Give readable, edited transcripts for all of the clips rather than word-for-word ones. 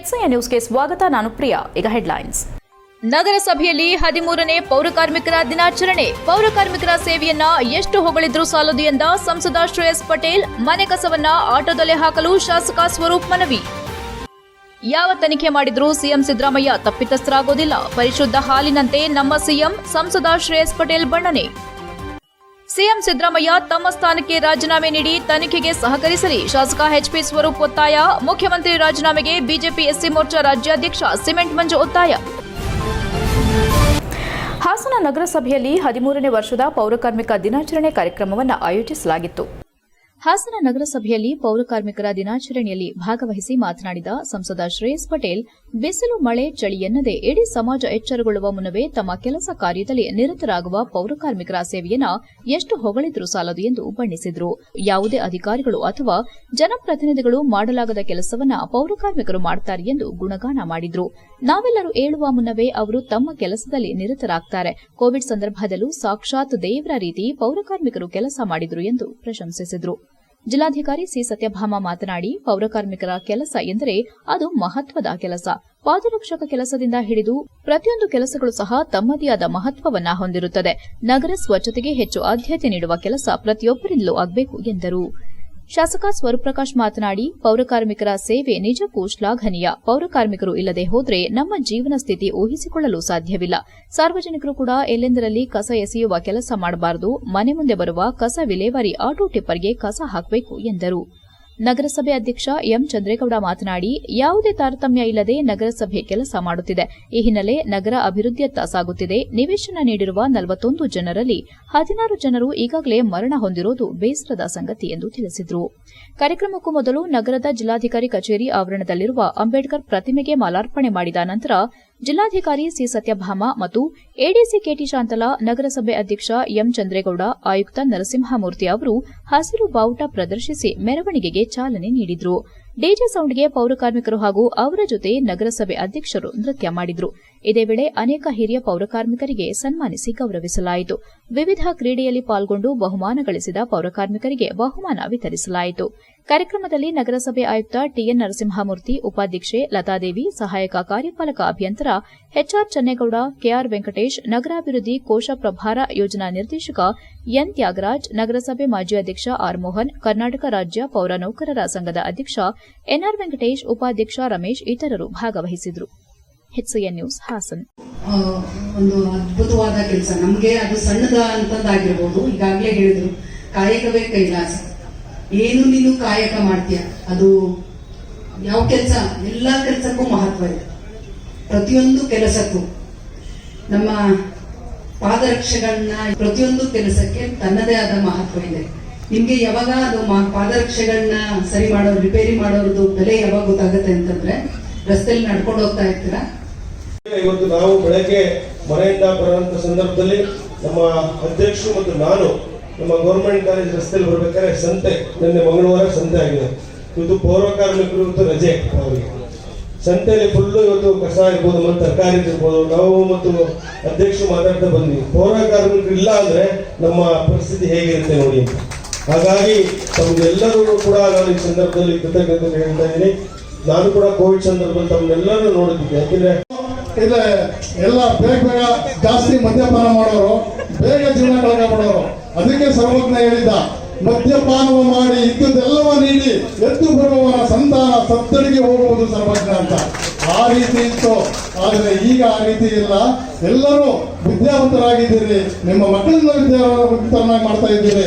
ಹೆಚ್ಐ ನ್ಯೂಸ್ಗೆ ಸ್ವಾಗತ. ನಾನು ಪ್ರಿಯಾ. ಈಗ ಹೆಡ್ಲೈನ್ಸ್. ನಗರಸಭೆಯಲ್ಲಿ 13ನೇ ಪೌರಕಾರ್ಮಿಕರ ದಿನಾಚರಣೆ. ಪೌರಕಾರ್ಮಿಕರ ಸೇವೆಯನ್ನ ಎಷ್ಟು ಹೊಗಳಿದ್ರೂ ಸಾಲದು ಎಂದ ಸಂಸದ ಶ್ರೇಯಸ್ ಪಟೇಲ್. ಮನೆ ಕಸವನ್ನ ಆಟೋದಲ್ಲೇ ಹಾಕಲು ಶಾಸಕ ಸ್ವರೂಪ್ ಮನವಿ. ಯಾವ ತನಿಖೆ ಮಾಡಿದ್ರೂ ಸಿಎಂ ಸಿದ್ದರಾಮಯ್ಯ ತಪ್ಪಿತಸ್ಥರಾಗೋದಿಲ್ಲ. ಪರಿಶುದ್ಧ ಹಾಲಿನಂತೆ ನಮ್ಮ ಸಿಎಂ. ಸಂಸದ ಶ್ರೇಯಸ್ ಪಟೇಲ್ ಬಣ್ಣನೆ. ಸಿಎಂ ಸಿದ್ದರಾಮಯ್ಯ ತಮ್ಮ ಸ್ಥಾನಕ್ಕೆ ರಾಜೀನಾಮೆ ನೀಡಿ ತನಿಖೆಗೆ ಸಹಕರಿಸಲಿ. ಶಾಸಕ ಎಚ್ಪಿ ಸ್ವರೂಪ್ ಒತ್ತಾಯ. ಮುಖ್ಯಮಂತ್ರಿ ರಾಜೀನಾಮೆಗೆ ಬಿಜೆಪಿ ಎಸ್ಸಿ ಮೋರ್ಚಾ ರಾಜ್ಯಾಧ್ಯಕ್ಷ ಸಿಮೆಂಟ್ ಮಂಜು ಒತ್ತಾಯ. ಹಾಸನ ನಗರಸಭೆಯಲ್ಲಿ 13ನೇ ವರ್ಷದ ಪೌರಕಾರ್ಮಿಕ ದಿನಾಚರಣೆ ಕಾರ್ಯಕ್ರಮವನ್ನು ಆಯೋಜಿಸಲಾಗಿತ್ತು. ಹಾಸನ ನಗರಸಭೆಯಲ್ಲಿ ಪೌರಕಾರ್ಮಿಕರ ದಿನಾಚರಣೆಯಲ್ಲಿ ಭಾಗವಹಿಸಿ ಮಾತನಾಡಿದ ಸಂಸದ ಶ್ರೇಯಸ್ ಪಟೇಲ್, ಬಿಸಿಲು ಮಳೆ ಚಳಿ ಎನ್ನದೆ ಇಡೀ ಸಮಾಜ ಎಚ್ಚರಗೊಳ್ಳುವ ಮುನ್ನವೇ ತಮ್ಮ ಕೆಲಸ ಕಾರ್ಯದಲ್ಲಿ ನಿರತರಾಗುವ ಪೌರಕಾರ್ಮಿಕರ ಸೇವೆಯನ್ನ ಎಷ್ಟು ಹೊಗಳಿದ್ರೂ ಸಾಲದು ಎಂದು ಬಣ್ಣಿಸಿದರು. ಯಾವುದೇ ಅಧಿಕಾರಿಗಳು ಅಥವಾ ಜನಪ್ರತಿನಿಧಿಗಳು ಮಾಡಲಾಗದ ಕೆಲಸವನ್ನ ಪೌರಕಾರ್ಮಿಕರು ಮಾಡುತ್ತಾರೆ ಎಂದು ಗುಣಗಾನ ಮಾಡಿದರು. ನಾವೆಲ್ಲರೂ ಏಳುವ ಮುನ್ನವೇ ಅವರು ತಮ್ಮ ಕೆಲಸದಲ್ಲಿ ನಿರತರಾಗ್ತಾರೆ. ಕೋವಿಡ್ ಸಂದರ್ಭದಲ್ಲೂ ಸಾಕ್ಷಾತ್ ದೇವರ ರೀತಿ ಪೌರಕಾರ್ಮಿಕರು ಕೆಲಸ ಮಾಡಿದರು ಎಂದು ಪ್ರಶಂಸಿಸಿದರು. ಜಿಲ್ಲಾಧಿಕಾರಿ ಸಿ ಸತ್ಯಭಾಮ ಮಾತನಾಡಿ, ಪೌರಕಾರ್ಮಿಕರ ಕೆಲಸ ಎಂದರೆ ಅದು ಮಹತ್ವದ ಕೆಲಸ. ಪಾದರಕ್ಷಕ ಕೆಲಸದಿಂದ ಹಿಡಿದು ಪ್ರತಿಯೊಂದು ಕೆಲಸಗಳು ಸಹ ತಮ್ಮದೇ ಆದ ಮಹತ್ವವನ್ನ ಹೊಂದಿರುತ್ತದೆ. ನಗರ ಸ್ವಚ್ಛತೆಗೆ ಹೆಚ್ಚು ಆದ್ಯತೆ ನೀಡುವ ಕೆಲಸ ಪ್ರತಿಯೊಬ್ಬರಿಂದಲೂ ಆಗಬೇಕು ಎಂದರು. ಶಾಸಕ ಸ್ವರೂಪ್ರಕಾಶ್ ಮಾತನಾಡಿ, ಪೌರಕಾರ್ಮಿಕರ ಸೇವೆ ನಿಜಕ್ಕೂ ಶ್ಲಾಘನೀಯ. ಪೌರಕಾರ್ಮಿಕರು ಇಲ್ಲದೆ ಹೋದರೆ ನಮ್ಮ ಜೀವನ ಸ್ಥಿತಿ ಊಹಿಸಿಕೊಳ್ಳಲು ಸಾಧ್ಯವಿಲ್ಲ. ಸಾರ್ವಜನಿಕರು ಕೂಡ ಎಲ್ಲೆಂದರಲ್ಲಿ ಕಸ ಎಸೆಯುವ ಕೆಲಸ ಮಾಡಬಾರದು. ಮನೆ ಮುಂದೆ ಬರುವ ಕಸ ವಿಲೇವಾರಿ ಆಟೋ ಟಿಪ್ಪರ್ಗೆ ಕಸ ಹಾಕಬೇಕು ಎಂದರು. ನಗರಸಭೆ ಅಧ್ಯಕ್ಷ ಎಂ ಚಂದ್ರೇಗೌಡ ಮಾತನಾಡಿ, ಯಾವುದೇ ತಾರತಮ್ಯ ಇಲ್ಲದೆ ನಗರಸಭೆ ಕೆಲಸ ಮಾಡುತ್ತಿದೆ. ಈ ಹಿನ್ನೆಲೆ ನಗರ ಅಭಿವೃದ್ಧಿಯತ್ತ ಸಾಗುತ್ತಿದೆ. ನಿವೇಶನ ನೀಡಿರುವ 41 ಜನರಲ್ಲಿ 16 ಜನರು ಈಗಾಗಲೇ ಮರಣ ಹೊಂದಿರುವುದು ಬೇಸರದ ಸಂಗತಿ ಎಂದು ತಿಳಿಸಿದರು. ಕಾರ್ಯಕ್ರಮಕ್ಕೂ ಮೊದಲು ನಗರದ ಜಿಲ್ಲಾಧಿಕಾರಿ ಕಚೇರಿ ಆವರಣದಲ್ಲಿರುವ ಅಂಬೇಡ್ಕರ್ ಪ್ರತಿಮೆಗೆ ಮಾಲಾರ್ಪಣೆ ಮಾಡಿದ ನಂತರ ಜಿಲ್ಲಾಧಿಕಾರಿ ಸಿ ಸತ್ಯಭಾಮ ಮತ್ತು ಎಡಿಸಿ ಕೆಟಿ ಶಾಂತಲಾ, ನಗರಸಭೆ ಅಧ್ಯಕ್ಷ ಎಂ ಚಂದ್ರೇಗೌಡ, ಆಯುಕ್ತ ನರಸಿಂಹಮೂರ್ತಿ ಅವರು ಹಸಿರು ಬಾವುಟ ಪ್ರದರ್ಶಿಸಿ ಮೆರವಣಿಗೆಗೆ ಚಾಲನೆ ನೀಡಿದರು. ಡಿಜೆ ಸೌಂಡ್ಗೆ ಪೌರಕಾರ್ಮಿಕರು ಹಾಗೂ ಅವರ ಜೊತೆ ನಗರಸಭೆ ಅಧ್ಯಕ್ಷರು ನೃತ್ಯ ಮಾಡಿದರು. ಇದೇ ವೇಳೆ ಅನೇಕ ಹಿರಿಯ ಪೌರಕಾರ್ಮಿಕರಿಗೆ ಸನ್ಮಾನಿಸಿ ಗೌರವಿಸಲಾಯಿತು. ವಿವಿಧ ಕ್ರೀಡೆಯಲ್ಲಿ ಪಾಲ್ಗೊಂಡು ಬಹುಮಾನ ಗಳಿಸಿದ ಪೌರಕಾರ್ಮಿಕರಿಗೆ ಬಹುಮಾನ ವಿತರಿಸಲಾಯಿತು. ಕಾರ್ಯಕ್ರಮದಲ್ಲಿ ನಗರಸಭೆ ಆಯುಕ್ತ ಟಿಎನ್ ನರಸಿಂಹಮೂರ್ತಿ, ಉಪಾಧ್ಯಕ್ಷೆ ಲತಾದೇವಿ, ಸಹಾಯಕ ಕಾರ್ಯಪಾಲಕ ಅಭಿಯಂತರ ಎಚ್ಆರ್ ಚನ್ನೇಗೌಡ, ಕೆಆರ್ ವೆಂಕಟೇಶ್, ನಗರಾಭಿವೃದ್ಧಿ ಕೋಶ ಪ್ರಭಾರ ಯೋಜನಾ ನಿರ್ದೇಶಕ ಎನ್ ತ್ಯಾಗರಾಜ್, ನಗರಸಭೆ ಮಾಜಿ ಅಧ್ಯಕ್ಷ ಆರ್ ಮೋಹನ್, ಕರ್ನಾಟಕ ರಾಜ್ಯ ಪೌರ ನೌಕರರ ಸಂಘದ ಅಧ್ಯಕ್ಷ ಎನ್ಆರ್ ವೆಂಕಟೇಶ್, ಉಪಾಧ್ಯಕ್ಷ ರಮೇಶ್ ಇತರರು ಭಾಗವಹಿಸಿದರು. HIN news Hassan. ಒಂದು ಅದ್ಭುತವಾದ ಕೆಲಸ. ನಮಗೆ ಅದು ಸಣ್ಣದ ಅಂತಂದಾಗಿರ್ಬೋದು. ಈಗಾಗಲೇ ಹೇಳಿದ್ರು, ಕಾಯಕವೇ ಕೈಲಾಸ. ಏನು ನೀನು ಕಾಯಕ ಮಾಡ್ತೀಯ, ಅದು ಯಾವ ಕೆಲಸ, ಎಲ್ಲಾ ಕೆಲಸಕ್ಕೂ ಮಹತ್ವ ಇದೆ. ಪ್ರತಿಯೊಂದು ಕೆಲಸಕ್ಕೂ ನಮ್ಮ ಪಾದರಕ್ಷೆಗಳನ್ನ, ಪ್ರತಿಯೊಂದು ಕೆಲಸಕ್ಕೆ ತನ್ನದೇ ಆದ ಮಹತ್ವ ಇದೆ. ನಿಮ್ಗೆ ಯಾವಾಗ ಅದು ಪಾದರಕ್ಷೆಗಳನ್ನ ಸರಿ ಮಾಡೋರು, ರಿಪೇರಿ ಮಾಡೋರದು ಬೆಲೆ ಯಾವಾಗ ಗೊತ್ತಾಗುತ್ತೆ ಅಂತಂದ್ರೆ, ರಸ್ತೆಯಲ್ಲಿ ನಡ್ಕೊಂಡು ಹೋಗ್ತಾ ಇರ್ತೀರಾ. ಇವತ್ತು ನಾವು ಬೆಳಗ್ಗೆ ಮನೆಯಿಂದ ಬರುವಂತ ಸಂದರ್ಭದಲ್ಲಿ ನಮ್ಮ ಅಧ್ಯಕ್ಷರು ಮತ್ತು ನಾನು ನಮ್ಮ ಗೌರ್ಮೆಂಟ್ ಕಾಲೇಜ್ ರಸ್ತೆಯಲ್ಲಿ ಬರ್ಬೇಕಾದ್ರೆ ಸಂತೆ, ನಿನ್ನೆ ಮಂಗಳವಾರ ಸಂತೆ ಆಗಿದೆ. ಇವತ್ತು ಪೌರಕಾರ್ಮಿಕರು ಇವತ್ತು ರಜೆ. ಅವರಿಗೆ ಸಂತೆಯಲ್ಲಿ ಫುಲ್ಲು ಇವತ್ತು ಕಸ ಇರ್ಬೋದು ಮತ್ತು ತರಕಾರಿ ಇರ್ಬೋದು. ನಾವು ಮತ್ತು ಅಧ್ಯಕ್ಷರು ಮಾತಾಡ್ತಾ ಬಂದ್ವಿ, ಪೌರಕಾರ್ಮಿಕರು ಇಲ್ಲ ಅಂದ್ರೆ ನಮ್ಮ ಪರಿಸ್ಥಿತಿ ಹೇಗಿರುತ್ತೆ ನೋಡಿ ಅಂತ. ಹಾಗಾಗಿ ತಮ್ಗೆಲ್ಲರೂ ಕೂಡ ನಾನು ಈ ಸಂದರ್ಭದಲ್ಲಿ ಕೃತಜ್ಞತೆ ಹೇಳ್ತಾ ಇದ್ದೀನಿ. ನಾನು ಕೂಡ ಕೋವಿಡ್ ಸಂದರ್ಭದಲ್ಲಿ ತಮ್ಮನ್ನೆಲ್ಲರೂ ನೋಡಿದ್ದೀನಿ. ಯಾಕೆಂದ್ರೆ ಎಲ್ಲ ಬೇಗ ಜಾಸ್ತಿ ಮದ್ಯಪಾನ ಮಾಡೋರು, ಬೇಗ ಜೀವನ ಕಳೆದ ಮಾಡೋರು. ಅದಕ್ಕೆ ಸರ್ವಜ್ಞ ಹೇಳಿದ್ದ, ಮದ್ಯಪಾನವ ಮಾಡಿ ಇದ್ದುದೆಲ್ಲವ ನೀಡಿ ಎದ್ದು ಬರುವವನ ಸಂತಾನ ಸತ್ತಡಿಗೆ ಹೋಗುವುದು ಸರ್ವಜ್ಞ ಅಂತ. ಆ ರೀತಿ ಇತ್ತು. ಆದರೆ ಈಗ ಆ ರೀತಿ ಇಲ್ಲ. ಎಲ್ಲರೂ ವಿದ್ಯಾವಂತರಾಗಿದ್ದೀರಿ, ನಿಮ್ಮ ಮಕ್ಕಳನ್ನ ವಿದ್ಯಾವಂತರನ್ನಾಗಿ ಮಾಡ್ತಾ ಇದ್ದೀರಿ.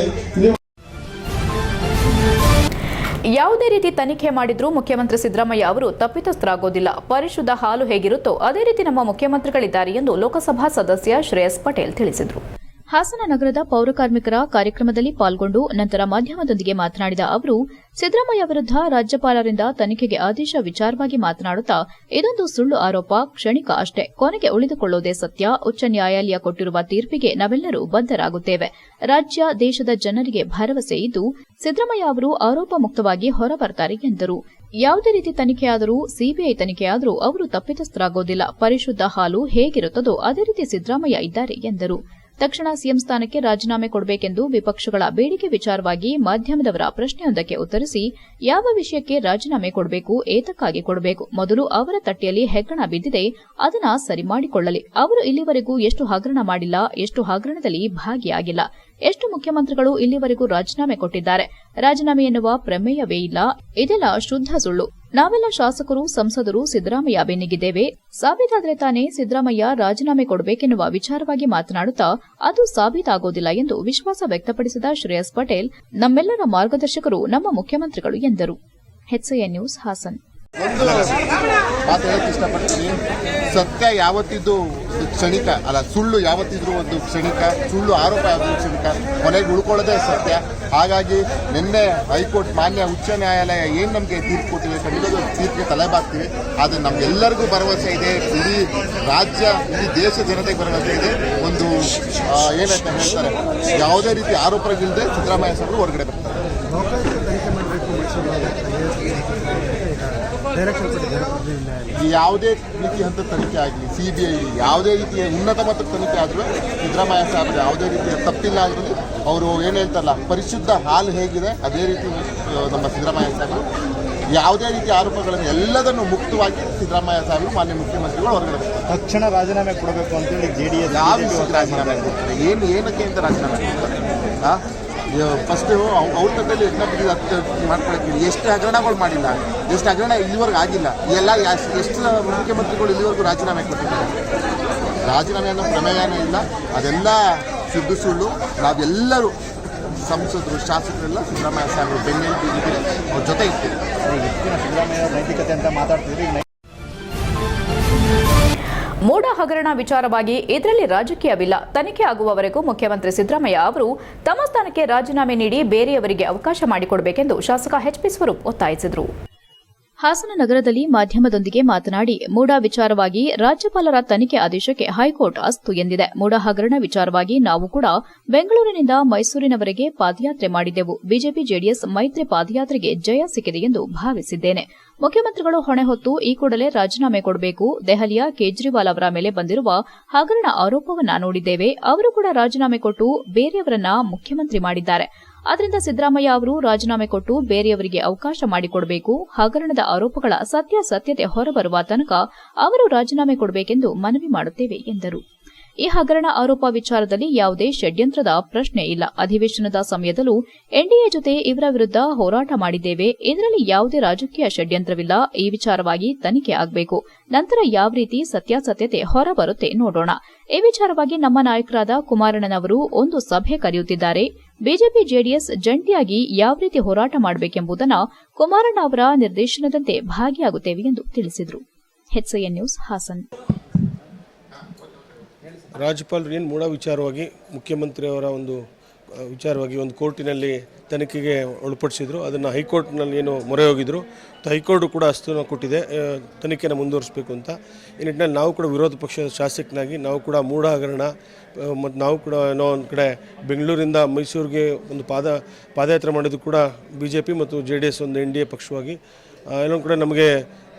ಯಾವುದೇ ರೀತಿ ತನಿಖೆ ಮಾಡಿದ್ರೂ ಮುಖ್ಯಮಂತ್ರಿ ಸಿದ್ದರಾಮಯ್ಯ ಅವರು ತಪ್ಪಿತಸ್ಥರಾಗೋದಿಲ್ಲ. ಪರಿಶುದ್ಧ ಹಾಲು ಹೇಗಿರುತ್ತೋ ಅದೇ ರೀತಿ ನಮ್ಮ ಮುಖ್ಯಮಂತ್ರಿಗಳಿದ್ದಾರೆ ಎಂದು ಲೋಕಸಭಾ ಸದಸ್ಯ ಶ್ರೇಯಸ್ ಪಟೇಲ್ ತಿಳಿಸಿದರು. ಹಾಸನ ನಗರದ ಪೌರಕಾರ್ಮಿಕರ ಕಾರ್ಯಕ್ರಮದಲ್ಲಿ ಪಾಲ್ಗೊಂಡು ನಂತರ ಮಾಧ್ಯಮದೊಂದಿಗೆ ಮಾತನಾಡಿದ ಅವರು, ಸಿದ್ದರಾಮಯ್ಯ ವಿರುದ್ಧ ರಾಜ್ಯಪಾಲರಿಂದ ತನಿಖೆಗೆ ಆದೇಶ ವಿಚಾರವಾಗಿ ಮಾತನಾಡುತ್ತಾ, ಇದೊಂದು ಸುಳ್ಳು ಆರೋಪ, ಕ್ಷಣಿಕ ಅಷ್ಟೇ, ಕೊನೆಗೆ ಉಳಿದುಕೊಳ್ಳುವುದೇ ಸತ್ಯ. ಉಚ್ಚ ನ್ಯಾಯಾಲಯ ಕೊಟ್ಟಿರುವ ತೀರ್ಪಿಗೆ ನಾವೆಲ್ಲರೂ ಬದ್ಧರಾಗುತ್ತೇವೆ. ರಾಜ್ಯ, ದೇಶದ ಜನರಿಗೆ ಭರವಸೆ ಇದ್ದು ಸಿದ್ದರಾಮಯ್ಯ ಅವರು ಆರೋಪ ಮುಕ್ತವಾಗಿ ಹೊರಬರ್ತಾರೆ ಎಂದರು. ಯಾವುದೇ ರೀತಿ ತನಿಖೆಯಾದರೂ, ಸಿಬಿಐ ತನಿಖೆಯಾದರೂ ಅವರು ತಪ್ಪಿತಸ್ಥರಾಗೋದಿಲ್ಲ. ಪರಿಶುದ್ಧ ಹಾಲು ಹೇಗಿರುತ್ತದೋ ಅದೇ ರೀತಿ ಸಿದ್ದರಾಮಯ್ಯ ಇದ್ದಾರೆ ಎಂದರು. ತಕ್ಷಣ ಸಿಎಂ ಸ್ಥಾನಕ್ಕೆ ರಾಜೀನಾಮೆ ಕೊಡಬೇಕೆಂದು ವಿಪಕ್ಷಗಳ ಬೇಡಿಕೆ ವಿಚಾರವಾಗಿ ಮಾಧ್ಯಮದವರ ಪ್ರಶ್ನೆಯೊಂದಕ್ಕೆ ಉತ್ತರಿಸಿ, ಯಾವ ವಿಷಯಕ್ಕೆ ರಾಜೀನಾಮೆ ಕೊಡಬೇಕು, ಏತಕ್ಕಾಗಿ ಕೊಡಬೇಕು, ಮೊದಲು ಅವರ ತಟ್ಟೆಯಲ್ಲಿ ಹೆಗ್ಗಣ ಬಿದ್ದಿದೆ, ಅದನ್ನ ಸರಿ ಮಾಡಿಕೊಳ್ಳಲಿ. ಅವರು ಇಲ್ಲಿವರೆಗೂ ಎಷ್ಟು ಹಗರಣ ಮಾಡಿಲ್ಲ, ಎಷ್ಟು ಹಗರಣದಲ್ಲಿ ಭಾಗಿಯಾಗಿಲ್ಲ, ಎಷ್ಟು ಮುಖ್ಯಮಂತ್ರಿಗಳು ಇಲ್ಲಿವರೆಗೂ ರಾಜೀನಾಮೆ ಕೊಟ್ಟಿದ್ದಾರೆ. ರಾಜೀನಾಮೆ ಎನ್ನುವ ಪ್ರಮೇಯವೇ ಇಲ್ಲ. ಇದೆಲ್ಲ ಶುದ್ಧ ಸುಳ್ಳು. ನಾವೆಲ್ಲ ಶಾಸಕರು, ಸಂಸದರು ಸಿದ್ದರಾಮಯ್ಯ ಬೆನ್ನಿಗಿದ್ದೇವೆ. ಸಾಬೀತಾದರೆ ತಾನೇ ಸಿದ್ದರಾಮಯ್ಯ ರಾಜೀನಾಮೆ ಕೊಡಬೇಕೆನ್ನುವ ವಿಚಾರವಾಗಿ ಮಾತನಾಡುತ್ತಾ ಅದು ಸಾಬೀತಾಗೋದಿಲ್ಲ ಎಂದು ವಿಶ್ವಾಸ ವ್ಯಕ್ತಪಡಿಸಿದ ಶ್ರೇಯಸ್ ಪಟೇಲ್, ನಮ್ಮೆಲ್ಲರ ಮಾರ್ಗದರ್ಶಕರು ನಮ್ಮ ಮುಖ್ಯಮಂತ್ರಿಗಳು ಎಂದರು. HCN news, Hassan. ಒಂದು ಮಾತು ಹೇಳಕ್ಕೆ ಇಷ್ಟಪಡ್ತೀನಿ. ಸತ್ಯ ಯಾವತ್ತಿದ್ದು ಕ್ಷಣಿಕ ಅಲ್ಲ, ಸುಳ್ಳು ಯಾವತ್ತಿದ್ರು ಒಂದು ಕ್ಷಣಿಕ, ಸುಳ್ಳು ಆರೋಪ ಯಾವತ್ತಿದ್ರು ಕ್ಷಣಿಕ, ಕೊನೆಗೆ ಉಳ್ಕೊಳ್ಳೋದೇ ಸತ್ಯ. ಹಾಗಾಗಿ ನಿನ್ನೆ ಹೈಕೋರ್ಟ್, ಮಾನ್ಯ ಉಚ್ಚ ನ್ಯಾಯಾಲಯ ಏನು ನಮಗೆ ತೀರ್ಪು ಕೊಟ್ಟಿದೆ, ಖಂಡಿತ ತೀರ್ಪಿಗೆ ತಲೆಬಾಗ್ತೀವಿ. ಆದರೆ ನಮಗೆಲ್ಲರಿಗೂ ಭರವಸೆ ಇದೆ, ಇಡೀ ರಾಜ್ಯ, ಇಡೀ ದೇಶ ಜನತೆಗೆ ಭರವಸೆ ಇದೆ. ಒಂದು ಏನಂತ ಹೇಳ್ತಾರೆ, ಯಾವುದೇ ರೀತಿ ಆರೋಪಗಳಿಲ್ಲದೆ ಸಿದ್ದರಾಮಯ್ಯ ಸಾಹೇಬರು ಹೊರಗಡೆ ಬರ್ತಾರೆ. ಯಾವುದೇ ರೀತಿ ಹಂತದ ತನಿಖೆ ಆಗಲಿ, CBI ಯಾವುದೇ ರೀತಿಯ ಉನ್ನತ ಮಟ್ಟದ ತನಿಖೆ ಆದರೂ ಸಿದ್ದರಾಮಯ್ಯ ಸಾಹೇಬರು ಯಾವುದೇ ರೀತಿಯ ತಪ್ಪಿಲ್ಲ ಆದರೂ ಅವರು ಏನು ಹೇಳ್ತಾರಲ್ಲ, ಪರಿಶುದ್ಧ ಹಾಲು ಹೇಗಿದೆ ಅದೇ ರೀತಿ ನಮ್ಮ ಸಿದ್ದರಾಮಯ್ಯ ಸಾಹೇಬರು ಯಾವುದೇ ರೀತಿಯ ಆರೋಪಗಳನ್ನು ಎಲ್ಲದನ್ನು ಮುಕ್ತವಾಗಿ ಸಿದ್ದರಾಮಯ್ಯ ಸಾಹೇಬರು ಮಾನ್ಯ ಮುಖ್ಯಮಂತ್ರಿಗಳು ಹೊರಗಡೆ ತಕ್ಷಣ ರಾಜೀನಾಮೆ ಕೊಡಬೇಕು ಅಂತೇಳಿ JDS ಯಾವ ವಿಷಯಕ್ಕೆ ರಾಜೀನಾಮೆ ಕೊಡ್ತಾರೆ, ಏನಕ್ಕೆ ಅಂತ ರಾಜೀನಾಮೆ ಕೊಡ್ತಾರೆ? ಫಸ್ಟು ಅವ್ರ ಕಥೆಯಲ್ಲಿ ಯಜ್ಞ ಮಾಡ್ಕೊಳಕ್ಕೆ ಎಷ್ಟು ಹಗರಣಗಳು ಮಾಡಿಲ್ಲ, ಎಷ್ಟು ಹಗರಣ ಇಲ್ಲಿವರೆಗೂ ಆಗಿಲ್ಲ, ಎಲ್ಲ ಎಷ್ಟು ಮುಖ್ಯಮಂತ್ರಿಗಳು ಇಲ್ಲಿವರೆಗೂ ರಾಜೀನಾಮೆ ಕೊಟ್ಟಿದ್ದಾರೆ. ರಾಜೀನಾಮೆ ಅನ್ನೋ ಪ್ರಮೇಯನೇ ಇಲ್ಲ, ಅದೆಲ್ಲ ಸುದ್ದು ಸುಳ್ಳು. ನಾವೆಲ್ಲರೂ ಸಂಸದರು, ಶಾಸಕರೆಲ್ಲ ಸಿದ್ದರಾಮಯ್ಯ ಸಾಹೇಬರು ಬೆನ್ನೆಲುಬಿದ್ದೀವಿ, ಅವ್ರ ಜೊತೆ ಇರ್ತೀವಿ. ಸಿದ್ದರಾಮಯ್ಯ ನೈತಿಕತೆ ಅಂತ ಮಾತಾಡ್ತೀವಿ. ಮೂಡ ಹಗರಣ ವಿಚಾರವಾಗಿ ಇದರಲ್ಲಿ ರಾಜಕೀಯವಿಲ್ಲ. ತನಿಖೆ ಆಗುವವರೆಗೂ ಮುಖ್ಯಮಂತ್ರಿ ಸಿದ್ದರಾಮಯ್ಯ ಅವರು ತಮ್ಮ ಸ್ಥಾನಕ್ಕೆ ರಾಜೀನಾಮೆ ನೀಡಿ ಬೇರೆಯವರಿಗೆ ಅವಕಾಶ ಮಾಡಿಕೊಡಬೇಕೆಂದು ಶಾಸಕ HP ಸ್ವರೂಪ್ ಒತ್ತಾಯಿಸಿದರು. ಹಾಸನ ನಗರದಲ್ಲಿ ಮಾಧ್ಯಮದೊಂದಿಗೆ ಮಾತನಾಡಿ, ಮೂಡ ವಿಚಾರವಾಗಿ ರಾಜ್ಯಪಾಲರ ತನಿಖೆ ಆದೇಶಕ್ಕೆ ಹೈಕೋರ್ಟ್ ಅಸ್ತು ಎಂದಿದೆ. ಮೂಡ ಹಗರಣ ವಿಚಾರವಾಗಿ ನಾವು ಕೂಡ ಬೆಂಗಳೂರಿನಿಂದ ಮೈಸೂರಿನವರೆಗೆ ಪಾದಯಾತ್ರೆ ಮಾಡಿದ್ದೆವು. ಬಿಜೆಪಿ ಜೆಡಿಎಸ್ ಮೈತ್ರಿ ಪಾದಯಾತ್ರೆಗೆ ಜಯ ಸಿಕ್ಕಿದೆ ಎಂದು ಭಾವಿಸಿದ್ದೇನೆ. ಮುಖ್ಯಮಂತ್ರಿಗಳು ಹೊಣೆ ಹೊತ್ತು ಈ ಕೂಡಲೇ ರಾಜೀನಾಮೆ ಕೊಡಬೇಕು. ದೆಹಲಿಯ ಕೇಜ್ರಿವಾಲ್ ಅವರ ಮೇಲೆ ಬಂದಿರುವ ಹಗರಣ ಆರೋಪವನ್ನ ನೋಡಿದ್ದೇವೆ. ಅವರು ಕೂಡ ರಾಜೀನಾಮೆ ಕೊಟ್ಟು ಬೇರೆಯವರನ್ನ ಮುಖ್ಯಮಂತ್ರಿ ಮಾಡಿದ್ದಾರೆ. ಆದ್ದರಿಂದ ಸಿದ್ದರಾಮಯ್ಯ ಅವರು ರಾಜೀನಾಮೆ ಕೊಟ್ಟು ಬೇರೆಯವರಿಗೆ ಅವಕಾಶ ಮಾಡಿಕೊಡಬೇಕು. ಹಗರಣದ ಆರೋಪಗಳ ಸತ್ಯಾಸತ್ಯತೆ ಹೊರಬರುವ ತನಕ ಅವರು ರಾಜೀನಾಮೆ ಕೊಡಬೇಕೆಂದು ಮನವಿ ಮಾಡುತ್ತೇವೆ ಎಂದರು. ಈ ಹಗರಣ ಆರೋಪ ವಿಚಾರದಲ್ಲಿ ಯಾವುದೇ ಷಡ್ಯಂತ್ರದ ಪ್ರಶ್ನೆ ಇಲ್ಲ. ಅಧಿವೇಶನದ ಸಮಯದಲ್ಲೂ ಎನ್ಡಿಎ ಜೊತೆ ಇವರ ವಿರುದ್ಧ ಹೋರಾಟ ಮಾಡಿದ್ದೇವೆ. ಇದರಲ್ಲಿ ಯಾವುದೇ ರಾಜಕೀಯ ಷಡ್ಯಂತ್ರವಿಲ್ಲ. ಈ ವಿಚಾರವಾಗಿ ತನಿಖೆ ಆಗಬೇಕು. ನಂತರ ಯಾವ ರೀತಿ ಸತ್ಯಾಸತ್ಯತೆ ಹೊರಬರುತ್ತೆ ನೋಡೋಣ. ಈ ವಿಚಾರವಾಗಿ ನಮ್ಮ ನಾಯಕರಾದ ಕುಮಾರಣ್ಣನವರು ಒಂದು ಸಭೆ ಕರೆಯುತ್ತಿದ್ದಾರೆ. ಬಿಜೆಪಿ ಜೆಡಿಎಸ್ ಜಂಟಿಯಾಗಿ ಯಾವ ರೀತಿ ಹೋರಾಟ ಮಾಡಬೇಕೆಂಬುದನ್ನು ಕುಮಾರಣ್ಣ ಅವರ ನಿರ್ದೇಶನದಂತೆ ಭಾಗಿಯಾಗುತ್ತೇವೆ ಎಂದು ತಿಳಿಸಿದರು. HCN news, Hassan. ರಾಜ್ಯಪಾಲರು ಏನು ಮೂಡ ವಿಚಾರವಾಗಿ ಮುಖ್ಯಮಂತ್ರಿಯವರ ಒಂದು ವಿಚಾರವಾಗಿ ಒಂದು ಕೋರ್ಟಿನಲ್ಲಿ ತನಿಖೆಗೆ ಒಳಪಡಿಸಿದ್ರು. ಅದನ್ನು ಹೈಕೋರ್ಟ್ನಲ್ಲಿ ಏನು ಮೊರೆ ಹೋಗಿದ್ರು, ಹೈಕೋರ್ಟ್ ಕೂಡ ಅಸ್ತನ್ನು ಕೊಟ್ಟಿದೆ ತನಿಖೆನ ಮುಂದುವರಿಸಬೇಕು ಅಂತ. ಈ ನಿಟ್ಟಿನಲ್ಲಿ ನಾವು ಕೂಡ ವಿರೋಧ ಪಕ್ಷದ ಶಾಸಕನಾಗಿ ನಾವು ಕೂಡ ಮೂಡ ಹಗರಣ ಮತ್ತು ನಾವು ಕೂಡ ಏನೋ ಒಂದು ಕಡೆ ಬೆಂಗಳೂರಿಂದ ಮೈಸೂರಿಗೆ ಒಂದು ಪಾದಯಾತ್ರೆ ಮಾಡಿದ್ದು ಕೂಡ BJP ಮತ್ತು JDS ಒಂದು NDA ಪಕ್ಷವಾಗಿ ಇನ್ನೊಂದು ಕಡೆ ನಮಗೆ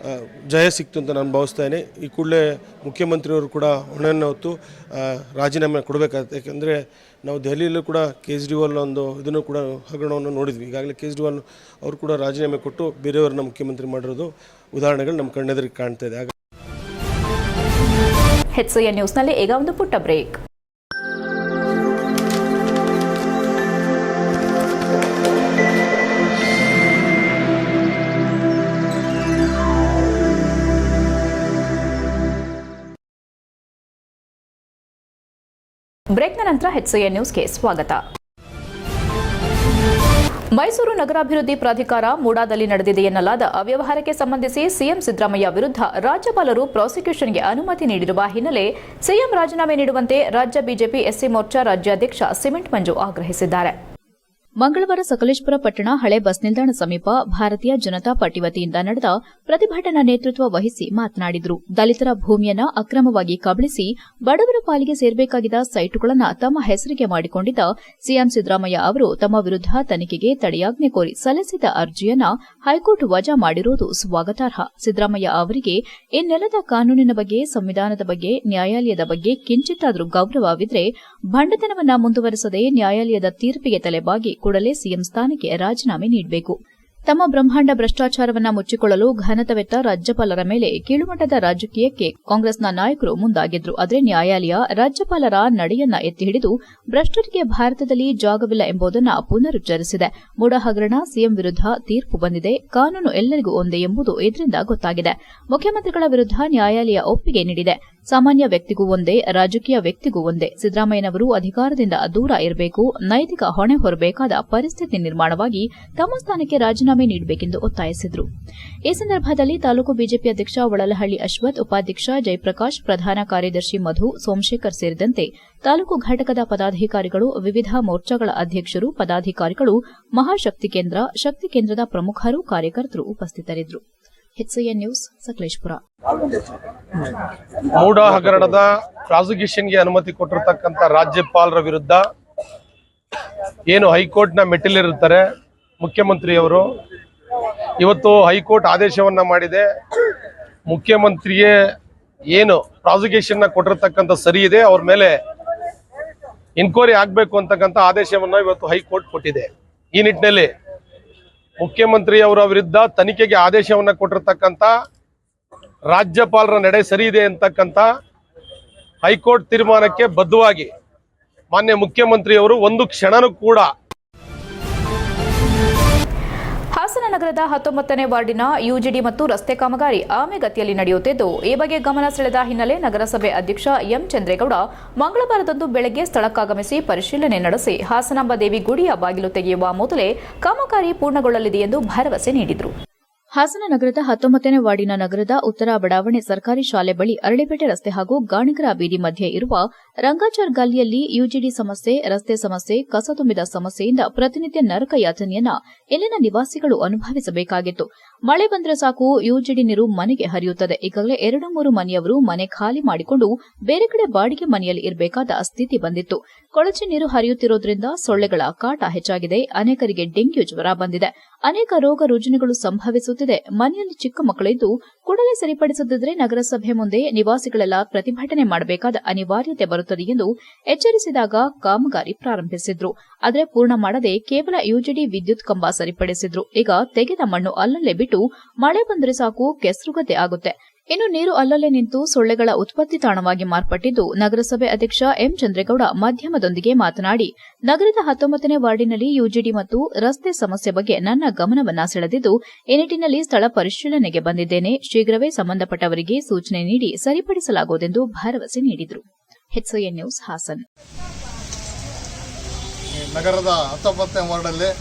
ಜಯ ಸಿಕ್ತು ಅಂತ ನಾನು ಭಾವಿಸ್ತೇನೆ. ಈ ಕೂಡಲೇ ಮುಖ್ಯಮಂತ್ರಿಯವರು ಕೂಡ ಹೊಣೆಯನ್ನು ಹೊತ್ತು ರಾಜೀನಾಮೆ ಕೊಡಬೇಕಾಗುತ್ತೆ. ಯಾಕೆಂದರೆ ನಾವು ದೆಹಲಿಯಲ್ಲೂ ಕೂಡ ಕೇಜ್ರಿವಾಲ್ ಒಂದು ಇದನ್ನು ಕೂಡ ಹಗರಣವನ್ನು ನೋಡಿದ್ವಿ. ಈಗಾಗಲೇ ಕೇಜ್ರಿವಾಲ್ ಅವರು ಕೂಡ ರಾಜೀನಾಮೆ ಕೊಟ್ಟು ಬೇರೆಯವರನ್ನ ಮುಖ್ಯಮಂತ್ರಿ ಮಾಡಿರೋದು ಉದಾಹರಣೆಗಳು ನಮ್ಮ ಕಣ್ಣೆದುರಿಗೆ ಕಾಣ್ತಾ ಇದೆ. HCN ನ್ಯೂಸ್ನಲ್ಲಿ ಈಗ ಒಂದು ಪುಟ್ಟ ಬ್ರೇಕ್. ಬ್ರೇಕ್ನ ನಂತರ HCN ನ್ಯೂಸ್ಗೆ ಸ್ವಾಗತ. ಮೈಸೂರು ನಗರಾಭಿವೃದ್ಧಿ ಪ್ರಾಧಿಕಾರ ಮೂಡಾದಲ್ಲಿ ನಡೆದಿದೆ ಎನ್ನಲಾದ ಅವ್ಯವಹಾರಕ್ಕೆ ಸಂಬಂಧಿಸಿ ಸಿಎಂ ಸಿದ್ದರಾಮಯ್ಯ ವಿರುದ್ಧ ರಾಜ್ಯಪಾಲರು ಪ್ರಾಸಿಕ್ಯೂಷನ್ಗೆ ಅನುಮತಿ ನೀಡಿರುವ ಹಿನ್ನೆಲೆ ಸಿಎಂ ರಾಜೀನಾಮೆ ನೀಡುವಂತೆ ರಾಜ್ಯ ಬಿಜೆಪಿ SC ಮೋರ್ಚಾ ರಾಜ್ಯಾಧ್ಯಕ್ಷ ಸಿಮೆಂಟ್ ಮಂಜು ಆಗ್ರಹಿಸಿದ್ದಾರೆ. ಮಂಗಳವಾರ ಸಕಲೇಶಪುರ ಪಟ್ಟಣ ಹಳೆ ಬಸ್ ನಿಲ್ದಾಣ ಸಮೀಪ ಭಾರತೀಯ ಜನತಾ ಪಾರ್ಟಿ ವತಿಯಿಂದ ನಡೆದ ಪ್ರತಿಭಟನಾ ನೇತೃತ್ವ ವಹಿಸಿ ಮಾತನಾಡಿದರು. ದಲಿತರ ಭೂಮಿಯನ್ನ ಅಕ್ರಮವಾಗಿ ಕಬಳಿಸಿ ಬಡವರ ಪಾಲಿಗೆ ಸೇರಬೇಕಾಗಿದ್ದ ಸೈಟುಗಳನ್ನು ತಮ್ಮ ಹೆಸರಿಗೆ ಮಾಡಿಕೊಂಡಿದ್ದ ಸಿಎಂ ಸಿದ್ದರಾಮಯ್ಯ ಅವರು ತಮ್ಮ ವಿರುದ್ಧ ತನಿಖೆಗೆ ತಡೆಯಾಜ್ಞೆ ಕೋರಿ ಸಲ್ಲಿಸಿದ ಅರ್ಜಿಯನ್ನ ಹೈಕೋರ್ಟ್ ವಜಾ ಮಾಡಿರುವುದು ಸ್ವಾಗತಾರ್ಹ. ಸಿದ್ದರಾಮಯ್ಯ ಅವರಿಗೆ ಈ ನೆಲದ ಕಾನೂನಿನ ಬಗ್ಗೆ, ಸಂವಿಧಾನದ ಬಗ್ಗೆ, ನ್ಯಾಯಾಲಯದ ಬಗ್ಗೆ ಕಿಂಚಿತ್ತಾದರೂ ಗೌರವವಿದ್ರೆ ಭಂಡತನವನ್ನ ಮುಂದುವರೆಸದೆ ನ್ಯಾಯಾಲಯದ ತೀರ್ಪಿಗೆ ತಲೆಬಾಗಿ ಕೂಡಲೇ ಸಿಎಂ ಸ್ಥಾನಕ್ಕೆ ರಾಜೀನಾಮೆ ನೀಡಬೇಕು. ತಮ್ಮ ಬ್ರಹ್ಮಾಂಡ ಭ್ರಷ್ಟಾಚಾರವನ್ನ ಮುಚ್ಚಿಕೊಳ್ಳಲು ಘನತವೆತ್ತ ರಾಜ್ಯಪಾಲರ ಮೇಲೆ ಕೀಳುಮಟ್ಟದ ರಾಜಕೀಯಕ್ಕೆ ಕಾಂಗ್ರೆಸ್ನ ನಾಯಕರು ಮುಂದಾಗಿದ್ರು. ಆದರೆ ನ್ಯಾಯಾಲಯ ರಾಜ್ಯಪಾಲರ ನಡೆಯನ್ನ ಎತ್ತಿ ಹಿಡಿದು ಭ್ರಷ್ಟರಿಗೆ ಭಾರತದಲ್ಲಿ ಜಾಗವಿಲ್ಲ ಎಂಬುದನ್ನು ಪುನರುಚ್ಚರಿಸಿದೆ. ಮೂಡ ಹಗರಣ ಸಿಎಂ ವಿರುದ್ಧ ತೀರ್ಪು ಬಂದಿದೆ. ಕಾನೂನು ಎಲ್ಲರಿಗೂ ಒಂದೇ ಎಂಬುದು ಇದರಿಂದ ಗೊತ್ತಾಗಿದೆ. ಮುಖ್ಯಮಂತ್ರಿಗಳ ವಿರುದ್ಧ ನ್ಯಾಯಾಲಯ ಒಪ್ಪಿಗೆ ನೀಡಿದೆ. ಸಾಮಾನ್ಯ ವ್ಯಕ್ತಿಗೂ ಒಂದೇ, ರಾಜಕೀಯ ವ್ಯಕ್ತಿಗೂ ಒಂದೇ. ಸಿದ್ದರಾಮಯ್ಯನವರು ಅಧಿಕಾರದಿಂದ ದೂರ ಇರಬೇಕು, ನೈತಿಕ ಹೊಣೆ ಹೊರಬೇಕಾದ ಪರಿಸ್ಥಿತಿ ನಿರ್ಮಾಣವಾಗಿ ತಮ್ಮ ಸ್ಥಾನಕ್ಕೆ ರಾಜೀನಾಮೆ ನೀಡಬೇಕೆಂದು ಒತ್ತಾಯಿಸಿದರು. ಈ ಸಂದರ್ಭದಲ್ಲಿ ತಾಲೂಕು ಬಿಜೆಪಿ ಅಧ್ಯಕ್ಷ ಒಳಲಹಳ್ಳಿ ಅಶ್ವಥ್, ಉಪಾಧ್ಯಕ್ಷ ಜಯಪ್ರಕಾಶ್, ಪ್ರಧಾನ ಕಾರ್ಯದರ್ಶಿ ಮಧು, ಸೋಮಶೇಖರ್ ಸೇರಿದಂತೆ ತಾಲೂಕು ಘಟಕದ ಪದಾಧಿಕಾರಿಗಳು, ವಿವಿಧ ಮೋರ್ಚಾಗಳ ಅಧ್ಯಕ್ಷರು, ಪದಾಧಿಕಾರಿಗಳು, ಮಹಾಶಕ್ತಿ ಕೇಂದ್ರ, ಶಕ್ತಿ ಕೇಂದ್ರದ ಪ್ರಮುಖರು, ಕಾರ್ಯಕರ್ತರು ಉಪಸ್ಥಿತರಿದ್ದರು. HCN news Sakleshpur. ಮೂಡ ಹಗರಣದ ಪ್ರಾಸಿಕ್ಯೂಷನ್ಗೆ ಅನುಮತಿ ಕೊಟ್ಟಿರತಕ್ಕಂಥ ರಾಜ್ಯಪಾಲರ ವಿರುದ್ಧ ಏನು ಹೈಕೋರ್ಟ್ನ ಮೆಟ್ಟಿಲಿರುತ್ತಾರೆ ಮುಖ್ಯಮಂತ್ರಿಯವರು, ಇವತ್ತು ಹೈಕೋರ್ಟ್ ಆದೇಶವನ್ನ ಮಾಡಿದೆ. ಮುಖ್ಯಮಂತ್ರಿಗೆ ಏನು ಪ್ರಾಸಿಕ್ಯೂಷನ್ನ ಕೊಟ್ಟಿರತಕ್ಕಂಥ ಸರಿ ಇದೆ, ಅವ್ರ ಮೇಲೆ ಇನ್ಕ್ವೈರಿ ಆಗಬೇಕು ಅಂತಕ್ಕಂಥ ಆದೇಶವನ್ನ ಇವತ್ತು ಹೈಕೋರ್ಟ್ ಕೊಟ್ಟಿದೆ. ಈ ನಿಟ್ಟಿನಲ್ಲಿ ಮುಖ್ಯಮಂತ್ರಿಯವರ ವಿರುದ್ಧ ತನಿಖೆಗೆ ಆದೇಶವನ್ನ ಕೊಟ್ಟಿರತಕ್ಕಂಥ ರಾಜ್ಯಪಾಲರ ನಡೆ ಸರಿ ಇದೆ ಅಂತಕ್ಕಂಥ ಹೈಕೋರ್ಟ್ ತೀರ್ಮಾನಕ್ಕೆ ಬದ್ಧವಾಗಿ ಮಾನ್ಯ ಮುಖ್ಯಮಂತ್ರಿಯವರು ಒಂದು ಕ್ಷಣನೂ ಕೂಡ ಹಾಸನ ನಗರದ 19ನೇ ವಾರ್ಡಿನ ಯುಜಿಡಿ ಮತ್ತು ರಸ್ತೆ ಕಾಮಗಾರಿ ಆಮೆಗತಿಯಲ್ಲಿ ನಡೆಯುತ್ತಿದ್ದು, ಈ ಬಗ್ಗೆ ಗಮನ ಸೆಳೆದ ಹಿನ್ನೆಲೆ ನಗರಸಭೆ ಅಧ್ಯಕ್ಷ ಎಂ ಚಂದ್ರೇಗೌಡ ಮಂಗಳವಾರದಂದು ಬೆಳಗ್ಗೆ ಸ್ಥಳಕ್ಕಾಗಮಿಸಿ ಪರಿಶೀಲನೆ ನಡೆಸಿ ಹಾಸನಾಂಬ ದೇವಿ ಗುಡಿಯ ಬಾಗಿಲು ತೆಗೆಯುವ ಮೊದಲೇ ಕಾಮಗಾರಿ ಪೂರ್ಣಗೊಳ್ಳಲಿದೆ ಎಂದು ಭರವಸೆ ನೀಡಿದರು. ಹಾಸನ ನಗರದ 19ನೇ ವಾರ್ಡಿನ ನಗರದ ಉತ್ತರ ಬಡಾವಣೆ ಸರ್ಕಾರಿ ಶಾಲೆ ಬಳಿ ಅರಳಿಪೇಟೆ ರಸ್ತೆ ಹಾಗೂ ಗಾಣಿಗರ ಬೀದಿ ಮಧ್ಯೆ ಇರುವ ರಂಗಾಚಾರ್ ಗಲ್ಲಿಯಲ್ಲಿ ಯುಜಿಡಿ ಸಮಸ್ಯೆ, ರಸ್ತೆ ಸಮಸ್ಯೆ, ಕಸ ತುಂಬಿದ ಸಮಸ್ಯೆಯಿಂದ ಪ್ರತಿನಿತ್ಯ ನರಕ ಯಾತನೆಯನ್ನ ಇಲ್ಲಿನ ನಿವಾಸಿಗಳು ಅನುಭವಿಸಬೇಕಾಗಿತ್ತು. ಮಳೆ ಬಂದರೆ ಸಾಕು ಯುಜಿಡಿ ನೀರು ಮನೆಗೆ ಹರಿಯುತ್ತದೆ. ಈಗಾಗಲೇ 2-3 ಮನೆಯವರು ಮನೆ ಖಾಲಿ ಮಾಡಿಕೊಂಡು ಬೇರೆ ಕಡೆ ಬಾಡಿಗೆ ಮನೆಯಲ್ಲಿ ಇರಬೇಕಾದ ಸ್ಥಿತಿ ಬಂದಿತ್ತು. ಕೊಳಚೆ ನೀರು ಹರಿಯುತ್ತಿರುವುದರಿಂದ ಸೊಳ್ಳೆಗಳ ಕಾಟ ಹೆಚ್ಚಾಗಿದೆ. ಅನೇಕರಿಗೆ ಡೆಂಗ್ಯೂ ಜ್ವರ ಬಂದಿದೆ. ಅನೇಕ ರೋಗ ರುಜಿನಗಳು ಸಂಭವಿಸುತ್ತಿದೆ. ಮನೆಯಲ್ಲಿ ಚಿಕ್ಕ ಮಕ್ಕಳಿದ್ದು ಕೂಡಲೇ ಸರಿಪಡಿಸದಿದ್ದರೆ ನಗರಸಭೆ ಮುಂದೆ ನಿವಾಸಿಗಳೆಲ್ಲ ಪ್ರತಿಭಟನೆ ಮಾಡಬೇಕಾದ ಅನಿವಾರ್ಯತೆ ಬರುತ್ತದೆ ಎಂದು ಎಚ್ಚರಿಸಿದಾಗ ಕಾಮಗಾರಿ ಪ್ರಾರಂಭಿಸಿದ್ರು. ಆದರೆ ಪೂರ್ಣ ಮಾಡದೆ ಕೇವಲ ಯುಜಿಡಿ ವಿದ್ಯುತ್ ಕಂಬ ಸರಿಪಡಿಸಿದ್ರು. ಈಗ ತೆಗೆದ ಮಣ್ಣು ಅಲ್ಲಲ್ಲೇ ಬಿಟ್ಟು ಮಳೆ ಬಂದರೆ ಸಾಕು ಕೆಸರುಗದ್ದೆ ಆಗುತ್ತೆ. ಇನ್ನು ನೀರು ಅಲ್ಲಲ್ಲೇ ನಿಂತು ಸೊಳ್ಳೆಗಳ ಉತ್ಪತ್ತಿ ತಾಣವಾಗಿ ಮಾರ್ಪಟ್ಟಿದ್ದು, ನಗರಸಭೆ ಅಧ್ಯಕ್ಷ ಎಂ ಚಂದ್ರೇಗೌಡ ಮಾಧ್ಯಮದೊಂದಿಗೆ ಮಾತನಾಡಿ, ನಗರದ 19ನೇ ವಾರ್ಡಿನಲ್ಲಿ ಯುಜಿಡಿ ಮತ್ತು ರಸ್ತೆ ಸಮಸ್ಯೆ ಬಗ್ಗೆ ನನ್ನ ಗಮನವನ್ನ ಸೆಳೆದಿದ್ದು, ಈ ನಿಟ್ಟಿನಲ್ಲಿ ಸ್ಥಳ ಪರಿಶೀಲನೆಗೆ ಬಂದಿದ್ದೇನೆ. ಶೀಘ್ರವೇ ಸಂಬಂಧಪಟ್ಟವರಿಗೆ ಸೂಚನೆ ನೀಡಿ ಸರಿಪಡಿಸಲಾಗುವುದೆಂದು ಭರವಸೆ ನೀಡಿದರು. HCN news Hassan. ನಗರದ 19ನೇ ವಾರ್ಡಲ್ಲಿ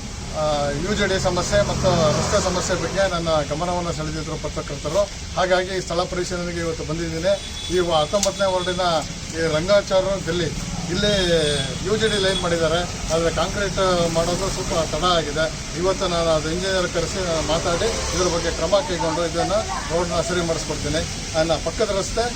ಯುಜಿಡಿ ಸಮಸ್ಯೆ ಮತ್ತು ರಸ್ತೆ ಸಮಸ್ಯೆ ಬಗ್ಗೆ ನನ್ನ ಗಮನವನ್ನು ಸೆಳೆದಿದ್ದರು ಪತ್ರಕರ್ತರು. ಹಾಗಾಗಿ ಸ್ಥಳ ಪರಿಶೀಲನೆಗೆ ಇವತ್ತು ಬಂದಿದ್ದೀನಿ. ಈ 19ನೇ ವಾರ್ಡಿನ ಈ ರಂಗಾಚಾರ್ ಗಲ್ಲಿ ಇಲ್ಲಿ ಯುಜಿಡಿ ಲೈನ್ ಮಾಡಿದ್ದಾರೆ, ಆದರೆ ಕಾಂಕ್ರೀಟ್ ಮಾಡೋದು ಸ್ವಲ್ಪ ತಡ ಆಗಿದೆ. ಇವತ್ತು ನಾನು ಅದು ಇಂಜಿನಿಯರ್ ಕರೆಸಿ ಮಾತಾಡಿ ಇದರ ಬಗ್ಗೆ ಕ್ರಮ ಕೈಗೊಂಡು ಇದನ್ನು ರೋಡ್ನ ಸರಿ ಮಾಡಿಸ್ಕೊಡ್ತೀನಿ. ನನ್ನ ಪಕ್ಕದ ರಸ್ತೆ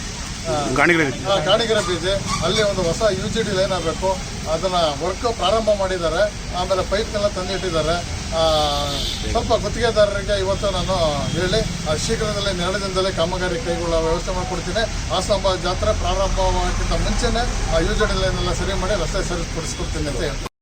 ಗಾಣಿಗರ ಬೀದಿ ಅಲ್ಲಿ ಒಂದು ಹೊಸ ಯುಜಿಡಿ ಲೈನ್ ಆಗಬೇಕು. ಅದನ್ನು ವರ್ಕ್ ಪ್ರಾರಂಭ ಮಾಡಿದ್ದಾರೆ. ಆಮೇಲೆ ಪೈಪ್ನೆಲ್ಲ ತಂದಿಟ್ಟಿದ್ದಾರೆ. ಸ್ವಲ್ಪ ಗುತ್ತಿಗೆದಾರರಿಗೆ ಇವತ್ತು ನಾನು ಹೇಳಿ ಶೀಘ್ರದಲ್ಲೇ 2 ದಿನದಲ್ಲೇ ಕಾಮಗಾರಿ ಕೈಗೊಳ್ಳುವ ವ್ಯವಸ್ಥೆ ಮಾಡಿಕೊಡ್ತೀನಿ. ಹಾಸನಾಂಬ ಜಾತ್ರೆ ಪ್ರಾರಂಭಕ್ಕಿಂತ ಮುಂಚೆನೇ ಯುಜಿಡಿ ಲೈನ್ ಎಲ್ಲ ಸರಿ ಮಾಡಿ ರಸ್ತೆ ಸರಿಪಡಿಸ್ಕೊಡ್ತೀನಿ ಅಂತ ಹೇಳ್ತೀನಿ.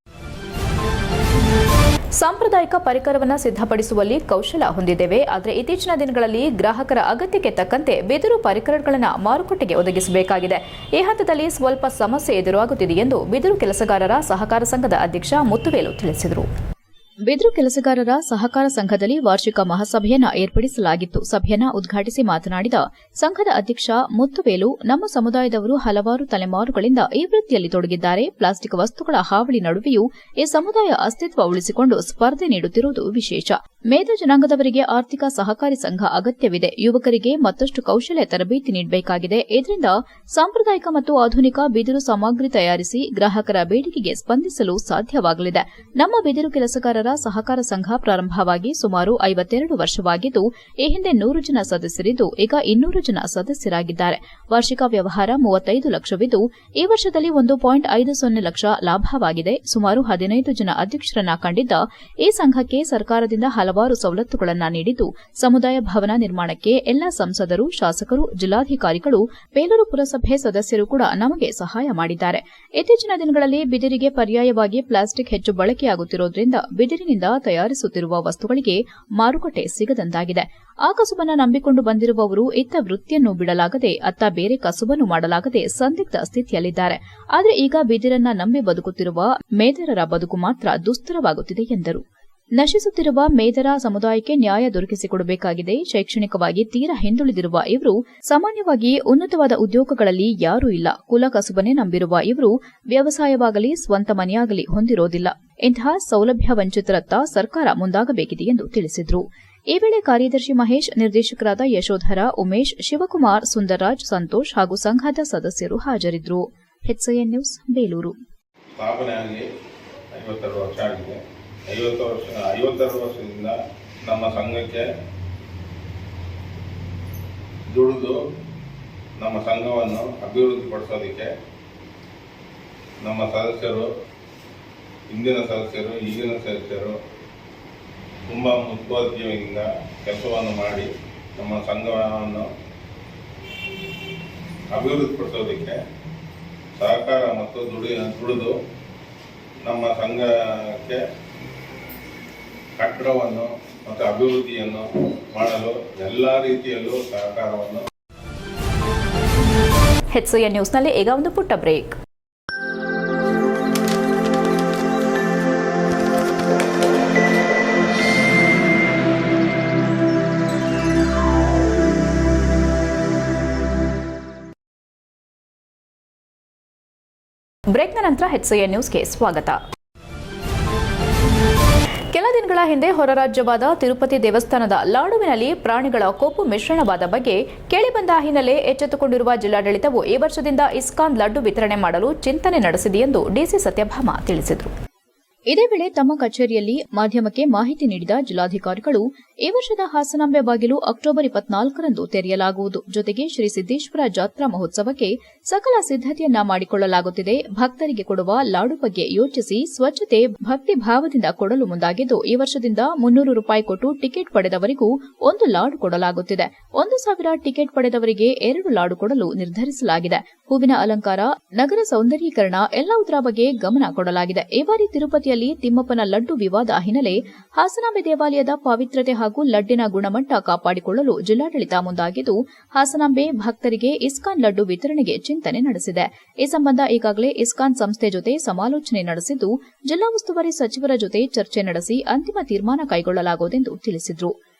ಸಾಂಪ್ರದಾಯಿಕ ಪರಿಕರವನ್ನು ಸಿದ್ಧಪಡಿಸುವಲ್ಲಿ ಕೌಶಲ ಹೊಂದಿದ್ದೇವೆ. ಆದರೆ ಇತ್ತೀಚಿನ ದಿನಗಳಲ್ಲಿ ಗ್ರಾಹಕರ ಅಗತ್ಯಕ್ಕೆ ತಕ್ಕಂತೆ ಬಿದಿರು ಪರಿಕರಗಳನ್ನು ಮಾರುಕಟ್ಟೆಗೆ ಒದಗಿಸಬೇಕಾಗಿದೆ. ಈ ಹಂತದಲ್ಲಿ ಸ್ವಲ್ಪ ಸಮಸ್ಯೆ ಎದುರಾಗುತ್ತಿದೆ ಎಂದು ಬಿದಿರು ಕೆಲಸಗಾರರ ಸಹಕಾರ ಸಂಘದ ಅಧ್ಯಕ್ಷ ಮುತ್ತುವೇಲು ತಿಳಿಸಿದರು. ಬಿದಿರು ಕೆಲಸಗಾರರ ಸಹಕಾರ ಸಂಘದಲ್ಲಿ ವಾರ್ಷಿಕ ಮಹಾಸಭೆಯನ್ನ ಏರ್ಪಡಿಸಲಾಗಿತ್ತು. ಸಭೆಯನ್ನ ಉದ್ಘಾಟಿಸಿ ಮಾತನಾಡಿದ ಸಂಘದ ಅಧ್ಯಕ್ಷ ಮುತ್ತುವೇಲು, ನಮ್ಮ ಸಮುದಾಯದವರು ಹಲವಾರು ತಲೆಮಾರುಗಳಿಂದ ಈ ವೃತ್ತಿಯಲ್ಲಿ ತೊಡಗಿದ್ದಾರೆ. ಪ್ಲಾಸ್ಟಿಕ್ ವಸ್ತುಗಳ ಹಾವಳಿ ನಡುವೆಯೂ ಈ ಸಮುದಾಯ ಅಸ್ತಿತ್ವ ಉಳಿಸಿಕೊಂಡು ಸ್ಪರ್ಧೆ ನೀಡುತ್ತಿರುವುದು ವಿಶೇಷ. ಮೇಧ ಜನಾಂಗದವರಿಗೆ ಆರ್ಥಿಕ ಸಹಕಾರಿ ಸಂಘ ಅಗತ್ಯವಿದೆ. ಯುವಕರಿಗೆ ಮತ್ತಷ್ಟು ಕೌಶಲ್ಯ ತರಬೇತಿ ನೀಡಬೇಕಾಗಿದೆ. ಇದರಿಂದ ಸಾಂಪ್ರದಾಯಿಕ ಮತ್ತು ಆಧುನಿಕ ಬಿದಿರು ಸಾಮಗ್ರಿ ತಯಾರಿಸಿ ಗ್ರಾಹಕರ ಬೇಡಿಕೆಗೆ ಸ್ಪಂದಿಸಲು ಸಾಧ್ಯವಾಗಲಿದೆ. ನಮ್ಮ ಬಿದಿರು ಕೆಲಸಗಾರರ ಸಹಕಾರ ಸಂಘ ಪ್ರಾರಂಭವಾಗಿ ಸುಮಾರು 52 ವರ್ಷವಾಗಿದ್ದು, ಈ ಹಿಂದೆ 100 ಜನ ಸದಸ್ಯರಿದ್ದು ಈಗ 200 ಜನ ಸದಸ್ಯರಾಗಿದ್ದಾರೆ. ವಾರ್ಷಿಕ ವ್ಯವಹಾರ 35 ಲಕ್ಷವಿದ್ದು, ಈ ವರ್ಷದಲ್ಲಿ 1.50 ಲಕ್ಷ ಲಾಭವಾಗಿದೆ. ಸುಮಾರು 15 ಜನ ಅಧ್ಯಕ್ಷರನ್ನ ಕಂಡಿದ್ದ ಈ ಸಂಘಕ್ಕೆ ಸರ್ಕಾರದಿಂದ ಹಲವಾರು ಸವಲತ್ತುಗಳನ್ನು ನೀಡಿದ್ದು, ಸಮುದಾಯ ಭವನ ನಿರ್ಮಾಣಕ್ಕೆ ಎಲ್ಲ ಸಂಸದರು, ಶಾಸಕರು, ಜಿಲ್ಲಾಧಿಕಾರಿಗಳು, ಬೇಲೂರು ಪುರಸಭೆ ಸದಸ್ಯರು ಕೂಡ ನಮಗೆ ಸಹಾಯ ಮಾಡಿದ್ದಾರೆ. ಇತ್ತೀಚಿನ ದಿನಗಳಲ್ಲಿ ಬಿದಿರಿಗೆ ಪರ್ಯಾಯವಾಗಿ ಪ್ಲಾಸ್ಟಿಕ್ ಹೆಚ್ಚು ಬಳಕೆಯಾಗುತ್ತಿರುವುದರಿಂದ ಬಿದಿರಿನಿಂದ ತಯಾರಿಸುತ್ತಿರುವ ವಸ್ತುಗಳಿಗೆ ಮಾರುಕಟ್ಟೆ ಸಿಗದಂತಾಗಿದೆ. ಆ ಕಸುಬನ್ನು ನಂಬಿಕೊಂಡು ಬಂದಿರುವವರು ಇತ್ತ ವೃತ್ತಿಯನ್ನು ಬಿಡಲಾಗದೆ ಅತ್ತ ಬೇರೆ ಕಸುಬನ್ನು ಮಾಡಲಾಗದೆ ಸಂದಿಗ್ಧ ಸ್ಥಿತಿಯಲ್ಲಿದ್ದಾರೆ. ಆದರೆ ಈಗ ಬಿದಿರನ್ನ ನಂಬಿ ಬದುಕುತ್ತಿರುವ ಮೇದರರ ಬದುಕು ಮಾತ್ರ ದುಸ್ತರವಾಗುತ್ತಿದೆ ಎಂದರು. ನಶಿಸುತ್ತಿರುವ ಮೇದರ ಸಮುದಾಯಕ್ಕೆ ನ್ಯಾಯ ದೊರಕಿಸಿಕೊಡಬೇಕಾಗಿದೆ. ಶೈಕ್ಷಣಿಕವಾಗಿ ತೀರಾ ಹಿಂದುಳಿದಿರುವ ಇವರು ಸಾಮಾನ್ಯವಾಗಿ ಉನ್ನತವಾದ ಉದ್ಯೋಗಗಳಲ್ಲಿ ಯಾರೂ ಇಲ್ಲ. ಕುಲ ಕಸುಬನ್ನೇ ನಂಬಿರುವ ಇವರು ವ್ಯವಸಾಯವಾಗಲಿ ಸ್ವಂತ ಮನೆಯಾಗಲಿ ಹೊಂದಿರೋದಿಲ್ಲ. ಇಂತಹ ಸೌಲಭ್ಯ ವಂಚಿತರತ್ತ ಸರ್ಕಾರ ಮುಂದಾಗಬೇಕಿದೆ ಎಂದು ತಿಳಿಸಿದರು. ಈ ವೇಳೆ ಕಾರ್ಯದರ್ಶಿ ಮಹೇಶ್, ನಿರ್ದೇಶಕರಾದ ಯಶೋಧರ, ಉಮೇಶ್, ಶಿವಕುಮಾರ್, ಸುಂದರ್ರಾಜ್, ಸಂತೋಷ್ ಹಾಗೂ ಸಂಘದ ಸದಸ್ಯರು ಹಾಜರಿದ್ದರು. HCN news, Belur. ಸ್ಥಾಪನೆಯಾಗಿ 52 ವರ್ಷ ಆಗಿದೆ. 52 ವರ್ಷದಿಂದ ನಮ್ಮ ಸಂಘಕ್ಕೆ ದುಡಿದು ನಮ್ಮ ಸಂಘವನ್ನು ಅಭಿವೃದ್ಧಿಪಡಿಸೋದಕ್ಕೆ ನಮ್ಮ ಸದಸ್ಯರು, ಹಿಂದಿನ ಸದಸ್ಯರು, ಈಗಿನ ಸದಸ್ಯರು ತುಂಬ ಮುತುವರ್ಜಿಯಿಂದ ಕೆಲಸವನ್ನು ಮಾಡಿ ನಮ್ಮ ಸಂಘವನ್ನು ಅಭಿವೃದ್ಧಿಪಡಿಸೋದಕ್ಕೆ ಸಹಕಾರ ಮತ್ತು ದುಡಿದು ನಮ್ಮ ಸಂಘಕ್ಕೆ ಕಟ್ಟಡವನ್ನು ಮತ್ತು ಅಭಿವೃದ್ಧಿಯನ್ನು ಮಾಡಲು ಎಲ್ಲ ರೀತಿಯಲ್ಲೂ ಸಹಕಾರವನ್ನು. HCN ನ್ಯೂಸ್ನಲ್ಲಿ ಈಗ ಒಂದು ಪುಟ್ಟ ಬ್ರೇಕ್. ಬ್ರೇಕ್ನ ನಂತರ HCN ನ್ಯೂಸ್ಗೆ ಸ್ವಾಗತ. ಕೆಲ ದಿನಗಳ ಹಿಂದೆ ಹೊರರಾಜ್ಯವಾದ ತಿರುಪತಿ ದೇವಸ್ಥಾನದ ಲಾಡುವಿನಲ್ಲಿ ಪ್ರಾಣಿಗಳ ಕೊಬ್ಬು ಮಿಶ್ರಣವಾದ ಬಗ್ಗೆ ಕೇಳಿಬಂದ ಹಿನ್ನೆಲೆ ಎಚ್ಚೆತ್ತುಕೊಂಡಿರುವ ಜಿಲ್ಲಾಡಳಿತವು ಈ ವರ್ಷದಿಂದ ಇಸ್ಕಾನ್ ಲಡ್ಡು ವಿತರಣೆ ಮಾಡಲು ಚಿಂತನೆ ನಡೆಸಿದೆ ಎಂದು ಡಿಸಿ ಸತ್ಯಭಾಮ ತಿಳಿಸಿದರು. ಇದೇ ವೇಳೆ ತಮ್ಮ ಕಚೇರಿಯಲ್ಲಿ ಮಾಧ್ಯಮಕ್ಕೆ ಮಾಹಿತಿ ನೀಡಿದ ಜಿಲ್ಲಾಧಿಕಾರಿಗಳು, ಈ ವರ್ಷದ ಹಾಸನಾಂಬೆ ಬಾಗಿಲು ಅಕ್ಟೋಬರ್ 24ರಂದು ತೆರೆಯಲಾಗುವುದು. ಜೊತೆಗೆ ಶ್ರೀ ಸಿದ್ದೇಶ್ವರ ಜಾತ್ರಾ ಮಹೋತ್ಸವಕ್ಕೆ ಸಕಲ ಸಿದ್ದತೆಯನ್ನ ಮಾಡಿಕೊಳ್ಳಲಾಗುತ್ತಿದೆ. ಭಕ್ತರಿಗೆ ಕೊಡುವ ಲಾಡು ಬಗ್ಗೆ ಯೋಚಿಸಿ ಸ್ವಚ್ಛತೆ, ಭಕ್ತಿ ಭಾವದಿಂದ ಕೊಡಲು ಮುಂದಾಗಿದ್ದು, ಈ ವರ್ಷದಿಂದ 300 ರೂಪಾಯಿ ಕೊಟ್ಟು ಟಿಕೆಟ್ ಪಡೆದವರಿಗೂ 1 ಲಾಡು ಕೊಡಲಾಗುತ್ತಿದೆ. 1000 ಟಿಕೆಟ್ ಪಡೆದವರಿಗೆ 2 ಲಾಡು ಕೊಡಲು ನಿರ್ಧರಿಸಲಾಗಿದೆ. ಹೂವಿನ ಅಲಂಕಾರ, ನಗರ ಸೌಂದರ್ಯೀಕರಣ ಎಲ್ಲವುದರ ಬಗ್ಗೆ ಗಮನ ಕೊಡಲಾಗಿದೆ. ಈ ಬಾರಿ ತಿರುಪತಿಯಲ್ಲಿ ತಿಮ್ಮಪ್ಪನ ಲಡ್ಡು ವಿವಾದ ಹಿನ್ನೆಲೆ ಹಾಸನಾಂಬೆ ದೇವಾಲಯದ ಪಾವಿತ್ರ್ಯತೆ ಹಾಗೂ ಲಡ್ಡಿನ ಗುಣಮಟ್ಟ ಕಾಪಾಡಿಕೊಳ್ಳಲು ಜಿಲ್ಲಾಡಳಿತ ಮುಂದಾಗಿದ್ದು, ಹಾಸನಾಂಬೆ ಭಕ್ತರಿಗೆ ಇಸ್ಕಾನ್ ಲಡ್ಡು ವಿತರಣೆಗೆ ಚಿಂತನೆ ನಡೆಸಿದೆ. ಈ ಸಂಬಂಧ ಈಗಾಗಲೇ ಇಸ್ಕಾನ್ ಸಂಸ್ಥೆ ಜೊತೆ ಸಮಾಲೋಚನೆ ನಡೆಸಿದ್ದು, ಜಿಲ್ಲಾ ಉಸ್ತುವಾರಿ ಸಚಿವರ ಜೊತೆ ಚರ್ಚೆ ನಡೆಸಿ ಅಂತಿಮ ತೀರ್ಮಾನ ಕೈಗೊಳ್ಳಲಾಗುವುದೆಂದು ತಿಳಿಸಿದರು.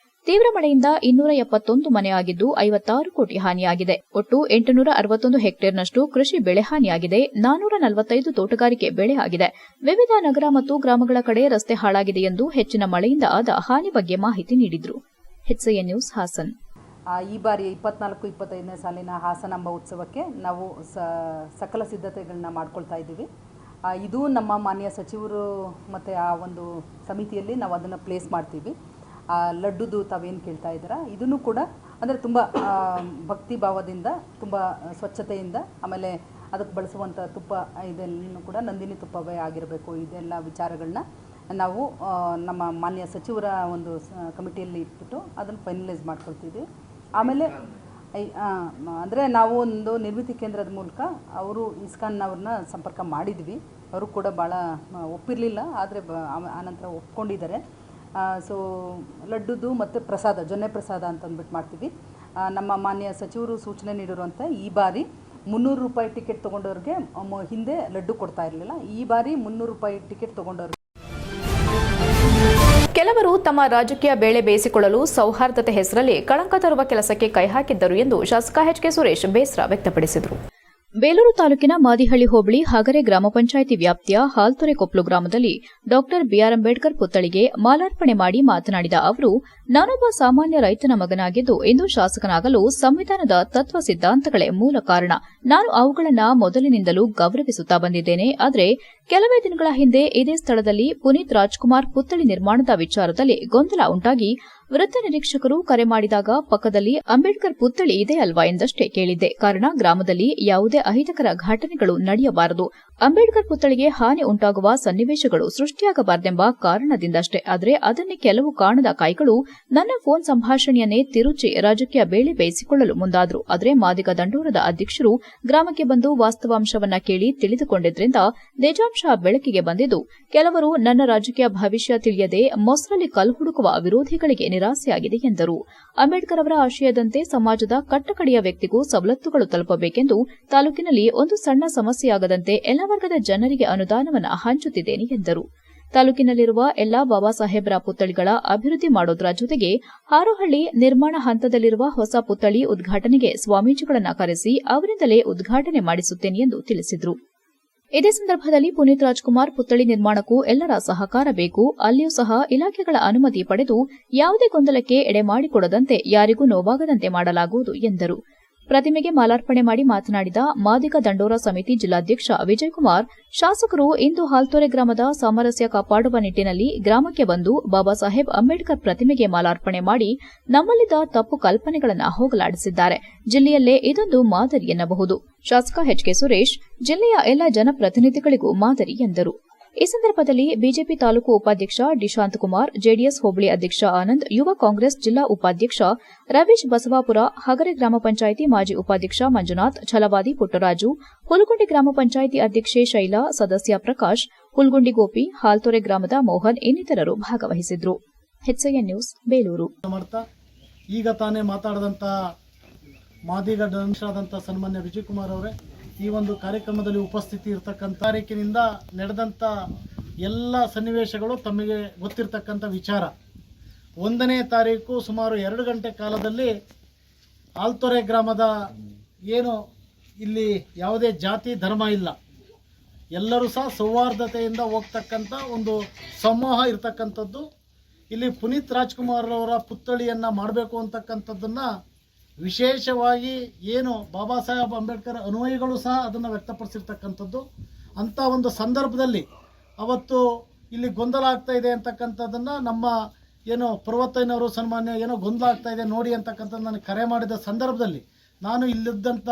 ತೀವ್ರ ಮಳೆಯಿಂದ 271 ಮನೆಯಾಗಿದ್ದು 56 ಕೋಟಿ ಹಾನಿಯಾಗಿದೆ. ಒಟ್ಟು 861 ಹೆಕ್ಟೇರ್ನಷ್ಟು ಕೃಷಿ ಬೆಳೆ ಹಾನಿಯಾಗಿದೆ. 445 ತೋಟಗಾರಿಕೆ ಬೆಳೆ ಆಗಿದೆ. ವಿವಿಧ ನಗರ ಮತ್ತು ಗ್ರಾಮಗಳ ಕಡೆ ರಸ್ತೆ ಹಾಳಾಗಿದೆ ಎಂದು ಹೆಚ್ಚಿನ ಮಳೆಯಿಂದ ಆದ ಹಾನಿ ಬಗ್ಗೆ ಮಾಹಿತಿ ನೀಡಿದರು. HCN news, Hassan. ಈ ಬಾರಿ 24-25ನೇ ಸಾಲಿನ ಹಾಸನಾಂಬ ಉತ್ಸವಕ್ಕೆ ನಾವು ಸಕಲ ಸಿದ್ಧತೆಗಳನ್ನ ಮಾಡ್ಕೊಳ್ತಾ ಇದ್ದೀವಿ. ಇದು ನಮ್ಮ ಮಾನ್ಯ ಸಚಿವರು ಮತ್ತು ಆ ಒಂದು ಸಮಿತಿಯಲ್ಲಿ ನಾವು ಅದನ್ನು ಪ್ಲೇಸ್ ಮಾಡ್ತೀವಿ. ಲಡ್ಡುದು ತಾವೇನು ಕೇಳ್ತಾ ಇದ್ದೀರಾ, ಇದನ್ನು ಕೂಡ ಅಂದರೆ ತುಂಬ ಭಕ್ತಿ ಭಾವದಿಂದ, ತುಂಬ ಸ್ವಚ್ಛತೆಯಿಂದ, ಆಮೇಲೆ ಅದಕ್ಕೆ ಬಳಸುವಂಥ ತುಪ್ಪ ಇದೆಲ್ಲನೂ ಕೂಡ ನಂದಿನಿ ತುಪ್ಪವೇ ಆಗಿರಬೇಕು. ಇದೆಲ್ಲ ವಿಚಾರಗಳನ್ನ ನಾವು ನಮ್ಮ ಮಾನ್ಯ ಸಚಿವರ ಒಂದು ಕಮಿಟಿಯಲ್ಲಿ ಇಟ್ಬಿಟ್ಟು ಅದನ್ನು ಫೈನಲೈಸ್ ಮಾಡ್ಕೊಳ್ತೀವಿ. ಆಮೇಲೆ ಅಂದರೆ ನಾವು ಒಂದು ನಿರ್ಮಿತಿ ಕೇಂದ್ರದ ಮೂಲಕ ಅವರು ಇಸ್ಕಾನ್ನವ್ರನ್ನ ಸಂಪರ್ಕ ಮಾಡಿದ್ವಿ. ಅವರು ಕೂಡ ಭಾಳ ಒಪ್ಪಿರಲಿಲ್ಲ, ಆದರೆ ಆನಂತರ ಒಪ್ಕೊಂಡಿದ್ದಾರೆ. ಸೊ ಲಡ್ಡುದು ಮತ್ತು ಪ್ರಸಾದ, ಜೊನ್ನೆ ಪ್ರಸಾದ ಅಂತಂದ್ಬಿಟ್ಟು ಮಾಡ್ತೀವಿ. ನಮ್ಮ ಮಾನ್ಯ ಸಚಿವರು ಸೂಚನೆ ನೀಡಿರುವಂಥ ಈ ಬಾರಿ 300 ರೂಪಾಯಿ ಟಿಕೆಟ್ ತೊಗೊಂಡವ್ರಿಗೆ ಹಿಂದೆ ಲಡ್ಡು ಕೊಡ್ತಾ ಇರಲಿಲ್ಲ. ಈ ಬಾರಿ 300 ರೂಪಾಯಿ ಟಿಕೆಟ್ ತೊಗೊಂಡವ್ರಿಗೆ. ಕೆಲವರು ತಮ್ಮ ರಾಜಕೀಯ ಬೇಳೆ ಬೇಯಿಸಿಕೊಳ್ಳಲು ಸೌಹಾರ್ದತೆ ಹೆಸರಲ್ಲಿ ಕಳಂಕ ತರುವ ಕೆಲಸಕ್ಕೆ ಕೈ ಹಾಕಿದ್ದರು ಎಂದು ಶಾಸಕ HK ಸುರೇಶ್ ಬೇಸರ ವ್ಯಕ್ತಪಡಿಸಿದರು. ಬೇಲೂರು ತಾಲೂಕಿನ ಮಾದಿಹಳ್ಳಿ ಹೋಬಳಿ ಹಗರೆ ಗ್ರಾಮ ಪಂಚಾಯಿತಿ ವ್ಯಾಪ್ತಿಯ ಹಾಲ್ತೊರೆ ಕೊಪ್ಲು ಗ್ರಾಮದಲ್ಲಿ ಡಾ ಬಿಆರ್ ಅಂಬೇಡ್ಕರ್ ಪುತ್ಥಳಿಗೆ ಮಾಲಾರ್ಪಣೆ ಮಾಡಿ ಮಾತನಾಡಿದ ಅವರು, ನಾನೊಬ್ಬ ಸಾಮಾನ್ಯ ರೈತನ ಮಗನಾಗಿದ್ದು ಇಂದು ಶಾಸಕನಾಗಲು ಸಂವಿಧಾನದ ತತ್ವ ಸಿದ್ಧಾಂತಗಳೇ ಮೂಲ ಕಾರಣ. ನಾನು ಅವುಗಳನ್ನು ಮೊದಲಿನಿಂದಲೂ ಗೌರವಿಸುತ್ತಾ ಬಂದಿದ್ದೇನೆ. ಆದರೆ ಕೆಲವೇ ದಿನಗಳ ಹಿಂದೆ ಇದೇ ಸ್ಥಳದಲ್ಲಿ ಪುನೀತ್ ರಾಜ್ಕುಮಾರ್ ಪುತ್ಥಳಿ ನಿರ್ಮಾಣದ ವಿಚಾರದಲ್ಲಿ ಗೊಂದಲ ಉಂಟಾಗಿ ವೃತ್ತ ನಿರೀಕ್ಷಕರು ಕರೆ ಮಾಡಿದಾಗ ಪಕ್ಕದಲ್ಲಿ ಅಂಬೇಡ್ಕರ್ ಪುತ್ಥಳಿ ಇದೆ ಅಲ್ವಾ ಎಂದಷ್ಟೇ ಕೇಳಿದ್ದೆ. ಕಾರಣ ಗ್ರಾಮದಲ್ಲಿ ಯಾವುದೇ ಅಹಿತಕರ ಘಟನೆಗಳು ನಡೆಯಬಾರದು, ಅಂಬೇಡ್ಕರ್ ಪುತ್ಥಳಿಗೆ ಹಾನಿ ಉಂಟಾಗುವ ಸನ್ನಿವೇಶಗಳು ಸೃಷ್ಟಿಯಾಗಬಾರದೆಂಬ ಕಾರಣದಿಂದಷ್ಟೇ. ಆದರೆ ಅದನ್ನೇ ಕೆಲವು ಕಾಣದ ಕೈಗಳು ನನ್ನ ಫೋನ್ ಸಂಭಾಷಣೆಯನ್ನೇ ತಿರುಚಿ ರಾಜಕೀಯ ಬೇಳೆ ಬೇಯಿಸಿಕೊಳ್ಳಲು ಮುಂದಾದರು. ಆದರೆ ಮಾದಿಗ ದಂಡೋರದ ಅಧ್ಯಕ್ಷರು ಗ್ರಾಮಕ್ಕೆ ಬಂದು ವಾಸ್ತವಾಂಶವನ್ನ ಕೇಳಿ ತಿಳಿದುಕೊಂಡಿದ್ದರಿಂದ ನಿಜಾಂಶ ಬೆಳಕಿಗೆ ಬಂದಿದ್ದು, ಕೆಲವರು ನನ್ನ ರಾಜಕೀಯ ಭವಿಷ್ಯ ತಿಳಿಯದೆ ಮೊಸರಲ್ಲಿ ಕಲ್ಲು ಹುಡುಕುವ ವಿರೋಧಿಗಳಿಗೆ ನಿರಾಸೆಯಾಗಿದೆ ಎಂದರು. ಅಂಬೇಡ್ಕರ್ ಅವರ ಆಶಯದಂತೆ ಸಮಾಜದ ಕಟ್ಟಕಡೆಯ ವ್ಯಕ್ತಿಗೂ ಸವಲತ್ತುಗಳು ತಲುಪಬೇಕೆಂದು ತಾಲೂಕಿನಲ್ಲಿ ಒಂದು ಸಣ್ಣ ಸಮಸ್ಯೆಯಾಗದಂತೆ ಎಲ್ಲ ವರ್ಗದ ಜನರಿಗೆ ಅನುದಾನವನ್ನು ಹಂಚುತ್ತಿದ್ದೇನೆ ಎಂದರು. ತಾಲೂಕಿನಲ್ಲಿರುವ ಎಲ್ಲಾ ಬಾಬಾ ಸಾಹೇಬ್ರ ಪುತ್ಥಳಿಗಳ ಅಭಿವೃದ್ಧಿ ಮಾಡೋದರ ಜೊತೆಗೆ ಹಾರೋಹಳ್ಳಿ ನಿರ್ಮಾಣ ಹಂತದಲ್ಲಿರುವ ಹೊಸ ಪುತ್ಥಳಿ ಉದ್ಘಾಟನೆಗೆ ಸ್ವಾಮೀಜಿಗಳನ್ನು ಕರೆಸಿ ಅವರಿಂದಲೇ ಉದ್ಘಾಟನೆ ಮಾಡಿಸುತ್ತೇನೆ ಎಂದು ತಿಳಿಸಿದರು. ಇದೇ ಸಂದರ್ಭದಲ್ಲಿ ಪುನೀತ್ ರಾಜ್ಕುಮಾರ್ ಪುತ್ಥಳಿ ನಿರ್ಮಾಣಕ್ಕೂ ಎಲ್ಲರ ಸಹಕಾರ ಬೇಕು. ಅಲ್ಲಿಯೂ ಸಹ ಇಲಾಖೆಗಳ ಅನುಮತಿ ಪಡೆದು ಯಾವುದೇ ಗೊಂದಲಕ್ಕೆ ಎಡೆಮಾಡಿಕೊಡದಂತೆ ಯಾರಿಗೂ ನೋವಾಗದಂತೆ ಮಾಡಲಾಗುವುದು ಎಂದರು. ಪ್ರತಿಮೆಗೆ ಮಾಲಾರ್ಪಣೆ ಮಾಡಿ ಮಾತನಾಡಿದ ಮಾದಿಗ ದಂಡೋರ ಸಮಿತಿ ಜಿಲ್ಲಾಧ್ಯಕ್ಷ ವಿಜಯಕುಮಾರ್, ಶಾಸಕರು ಇಂದು ಹಾಲ್ತೊರೆ ಗ್ರಾಮದ ಸಾಮರಸ್ಯ ಕಾಪಾಡುವ ನಿಟ್ಟಿನಲ್ಲಿ ಗ್ರಾಮಕ್ಕೆ ಬಂದು ಬಾಬಾ ಸಾಹೇಬ್ ಅಂಬೇಡ್ಕರ್ ಪ್ರತಿಮೆಗೆ ಮಾಲಾರ್ಪಣೆ ಮಾಡಿ ನಮ್ಮಲ್ಲಿದ್ದ ತಪ್ಪು ಕಲ್ಪನೆಗಳನ್ನು ಹೋಗಲಾಡಿಸಿದ್ದಾರೆ. ಜಿಲ್ಲೆಯಲ್ಲೇ ಇದೊಂದು ಮಾದರಿ ಎನ್ನಬಹುದು. ಶಾಸಕ ಎಚ್ಕೆ ಸುರೇಶ್ ಜಿಲ್ಲೆಯ ಎಲ್ಲ ಜನಪ್ರತಿನಿಧಿಗಳಿಗೂ ಮಾದರಿ ಎಂದರು. ಈ ಸಂದರ್ಭದಲ್ಲಿ ಬಿಜೆಪಿ ತಾಲೂಕು ಉಪಾಧ್ಯಕ್ಷ ಡಿ ಶಾಂತಕುಮಾರ್, ಜೆಡಿಎಸ್ ಹೋಬಳಿ ಅಧ್ಯಕ್ಷ ಆನಂದ್, ಯುವ ಕಾಂಗ್ರೆಸ್ ಜಿಲ್ಲಾ ಉಪಾಧ್ಯಕ್ಷ ರವೀಶ್ ಬಸವಾಪುರ, ಹಗರೆ ಗ್ರಾಮ ಪಂಚಾಯಿತಿ ಮಾಜಿ ಉಪಾಧ್ಯಕ್ಷ ಮಂಜುನಾಥ್, ಛಲವಾದಿ ಪುಟ್ಟರಾಜು, ಹುಲಗುಂಡಿ ಗ್ರಾಮ ಪಂಚಾಯಿತಿ ಅಧ್ಯಕ್ಷೆ ಶೈಲಾ, ಸದಸ್ಯ ಪ್ರಕಾಶ್, ಹುಲ್ಗುಂಡಿ ಗೋಪಿ, ಹಾಲ್ತೊರೆ ಗ್ರಾಮದ ಮೋಹನ್ ಇನ್ನಿತರರು ಭಾಗವಹಿಸಿದ್ರು. HCN news Belur. ಈಗ ತಾನೇ ಮಾತಾಡಿದಂಥ ಮಾದಿಗ ದಂಶಾದಂಥ ಸನ್ಮಾನ್ಯ ವಿಜಯಕುಮಾರ್ ಅವರೇ, ಈ ಒಂದು ಕಾರ್ಯಕ್ರಮದಲ್ಲಿ ಉಪಸ್ಥಿತಿ ಇರತಕ್ಕಂಥ ತಾರೀಕಿನಿಂದ ನಡೆದಂಥ ಎಲ್ಲ ಸನ್ನಿವೇಶಗಳು ತಮಗೆ ಗೊತ್ತಿರತಕ್ಕಂಥ ವಿಚಾರ. 1ನೇ ತಾರೀಕು ಸುಮಾರು 2 ಗಂಟೆ ಕಾಲದಲ್ಲಿ ಹಾಲ್ತೊರೆ ಗ್ರಾಮದ ಏನು ಇಲ್ಲಿ ಯಾವುದೇ ಜಾತಿ ಧರ್ಮ ಇಲ್ಲ, ಎಲ್ಲರೂ ಸಹ ಸೌಹಾರ್ದತೆಯಿಂದ ಹೋಗ್ತಕ್ಕಂಥ ಒಂದು ಸಮೂಹ ಇರತಕ್ಕಂಥದ್ದು. ಇಲ್ಲಿ ಪುನೀತ್ ರಾಜ್ಕುಮಾರ್ ಅವರ ಪುತ್ಥಳಿಯನ್ನು ಮಾಡಬೇಕು ಅಂತಕ್ಕಂಥದ್ದನ್ನು ವಿಶೇಷವಾಗಿ ಏನು ಬಾಬಾ ಸಾಹೇಬ್ ಅಂಬೇಡ್ಕರ್ ಅನುಯಾಯಿಗಳು ಸಹ ಅದನ್ನು ವ್ಯಕ್ತಪಡಿಸಿರ್ತಕ್ಕಂಥದ್ದು. ಅಂಥ ಒಂದು ಸಂದರ್ಭದಲ್ಲಿ ಅವತ್ತು ಇಲ್ಲಿ ಗೊಂದಲ ಆಗ್ತಾ ಇದೆ ಅಂತಕ್ಕಂಥದ್ದನ್ನು ನಮ್ಮ ಏನು ಪರ್ವತಯ್ಯನವರು ಸನ್ಮಾನ್ಯ ಏನೋ ಗೊಂದಲ ಆಗ್ತಾ ಇದೆ ನೋಡಿ ಅಂತಕ್ಕಂಥದ್ದು ನನಗೆ ಕರೆ ಮಾಡಿದ ಸಂದರ್ಭದಲ್ಲಿ ನಾನು ಇಲ್ಲಿದ್ದಂಥ